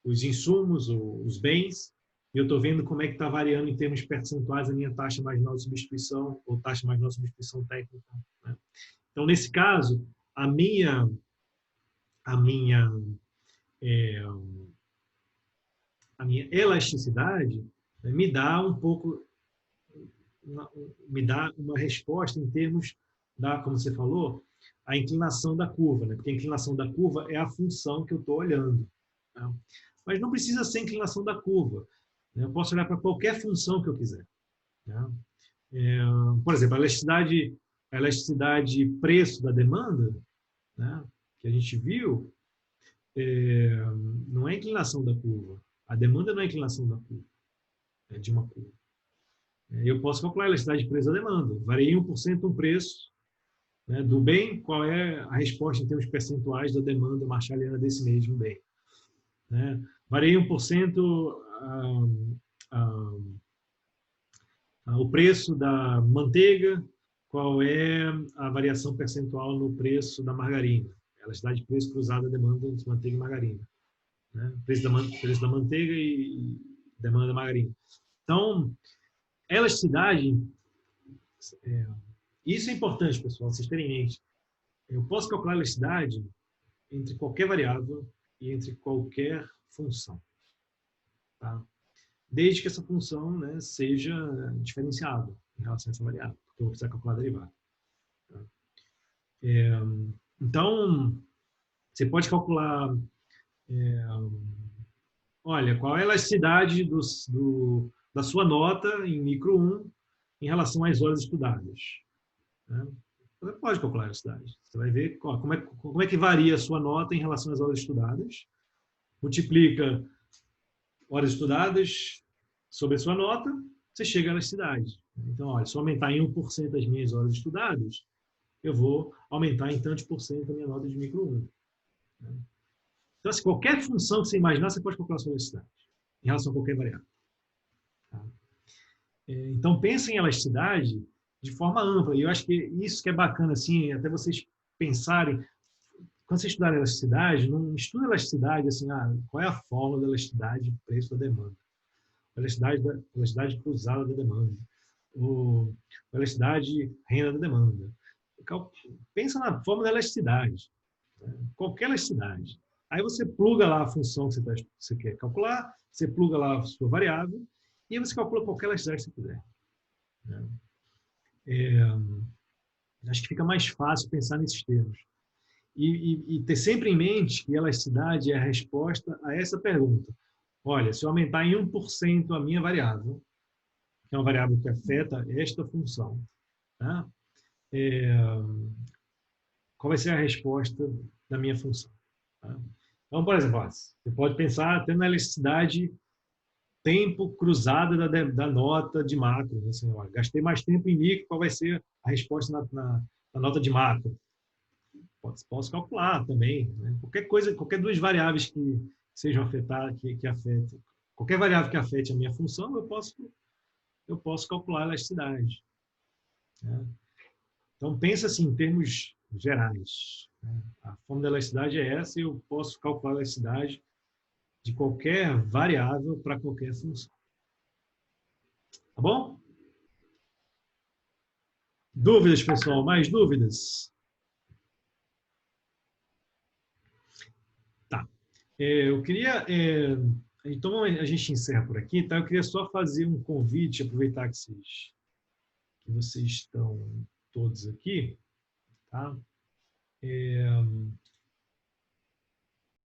os insumos, os bens, e eu estou vendo como é que está variando em termos percentuais a minha taxa marginal de substituição ou taxa marginal de substituição técnica, né? Então, nesse caso, a minha é, a minha elasticidade, né, me dá um pouco, me dá uma resposta em termos da, como você falou, a inclinação da curva, né? Porque a inclinação da curva é a função que eu estou olhando, tá? Mas não precisa ser a inclinação da curva, né? Eu posso olhar para qualquer função que eu quiser, né? Por exemplo, a elasticidade preço da demanda, né, que a gente viu, não é inclinação da curva. A demanda não é inclinação da curva, é de uma curva. Eu posso calcular a elasticidade de preço da demanda. Varia em 1% um preço, né, do bem, qual é a resposta em termos percentuais da demanda marshalliana desse mesmo bem, né? Varia 1% o preço da manteiga, qual é a variação percentual no preço da margarina. Elasticidade de preço cruzada demanda entre manteiga e margarina, né? Preço da manteiga e demanda da margarina. Então, elasticidade, isso é importante, pessoal, vocês terem em mente. Eu posso calcular a elasticidade entre qualquer variável e entre qualquer função, tá? Desde que essa função, né, seja diferenciada em relação a essa variável, porque eu vou precisar calcular a derivada, tá? Então, você pode calcular, olha, qual é a elasticidade da sua nota em micro 1 em relação às horas estudadas, né? Você pode calcular a elasticidade. Você vai ver como é que varia a sua nota em relação às horas estudadas. Multiplica horas estudadas sobre a sua nota, você chega à elasticidade. Então, olha, se eu aumentar em 1% as minhas horas estudadas, eu vou aumentar em tantos por cento a minha nota de micro 1. Então, assim, qualquer função que você imaginar, você pode calcular a sua elasticidade em relação a qualquer variável, tá? Então, pensa em elasticidade de forma ampla. E eu acho que isso que é bacana, assim, até vocês pensarem, quando você estudar elasticidade, não estuda elasticidade assim, qual é a fórmula da elasticidade de preço da demanda, a elasticidade cruzada da demanda, ou a elasticidade renda da demanda. Pensa na fórmula da elasticidade, né? Qualquer elasticidade. Aí você pluga lá a função que você quer calcular, você pluga lá a sua variável, e aí você calcula qualquer elasticidade que você quiser, né? Acho que fica mais fácil pensar nesses termos. E ter sempre em mente que elasticidade é a resposta a essa pergunta. Olha, se eu aumentar em 1% a minha variável, que é uma variável que afeta esta função, tá? Qual vai ser a resposta da minha função, tá? Então, por exemplo, você pode pensar até na elasticidade tempo cruzada da nota de macro, né? Assim, olha, gastei mais tempo em micro, qual vai ser a resposta na nota de macro? Posso calcular também, né? Qualquer duas variáveis que sejam afetadas, que afetem, qualquer variável que afete a minha função, eu posso calcular a elasticidade, né? Então, pensa assim, em termos gerais, né? A fórmula da elasticidade é essa e eu posso calcular a elasticidade de qualquer variável para qualquer função. Tá bom? Dúvidas, pessoal? Mais dúvidas? Tá. Eu queria... então, a gente encerra por aqui, tá? Eu queria só fazer um convite, aproveitar que vocês estão todos aqui, tá?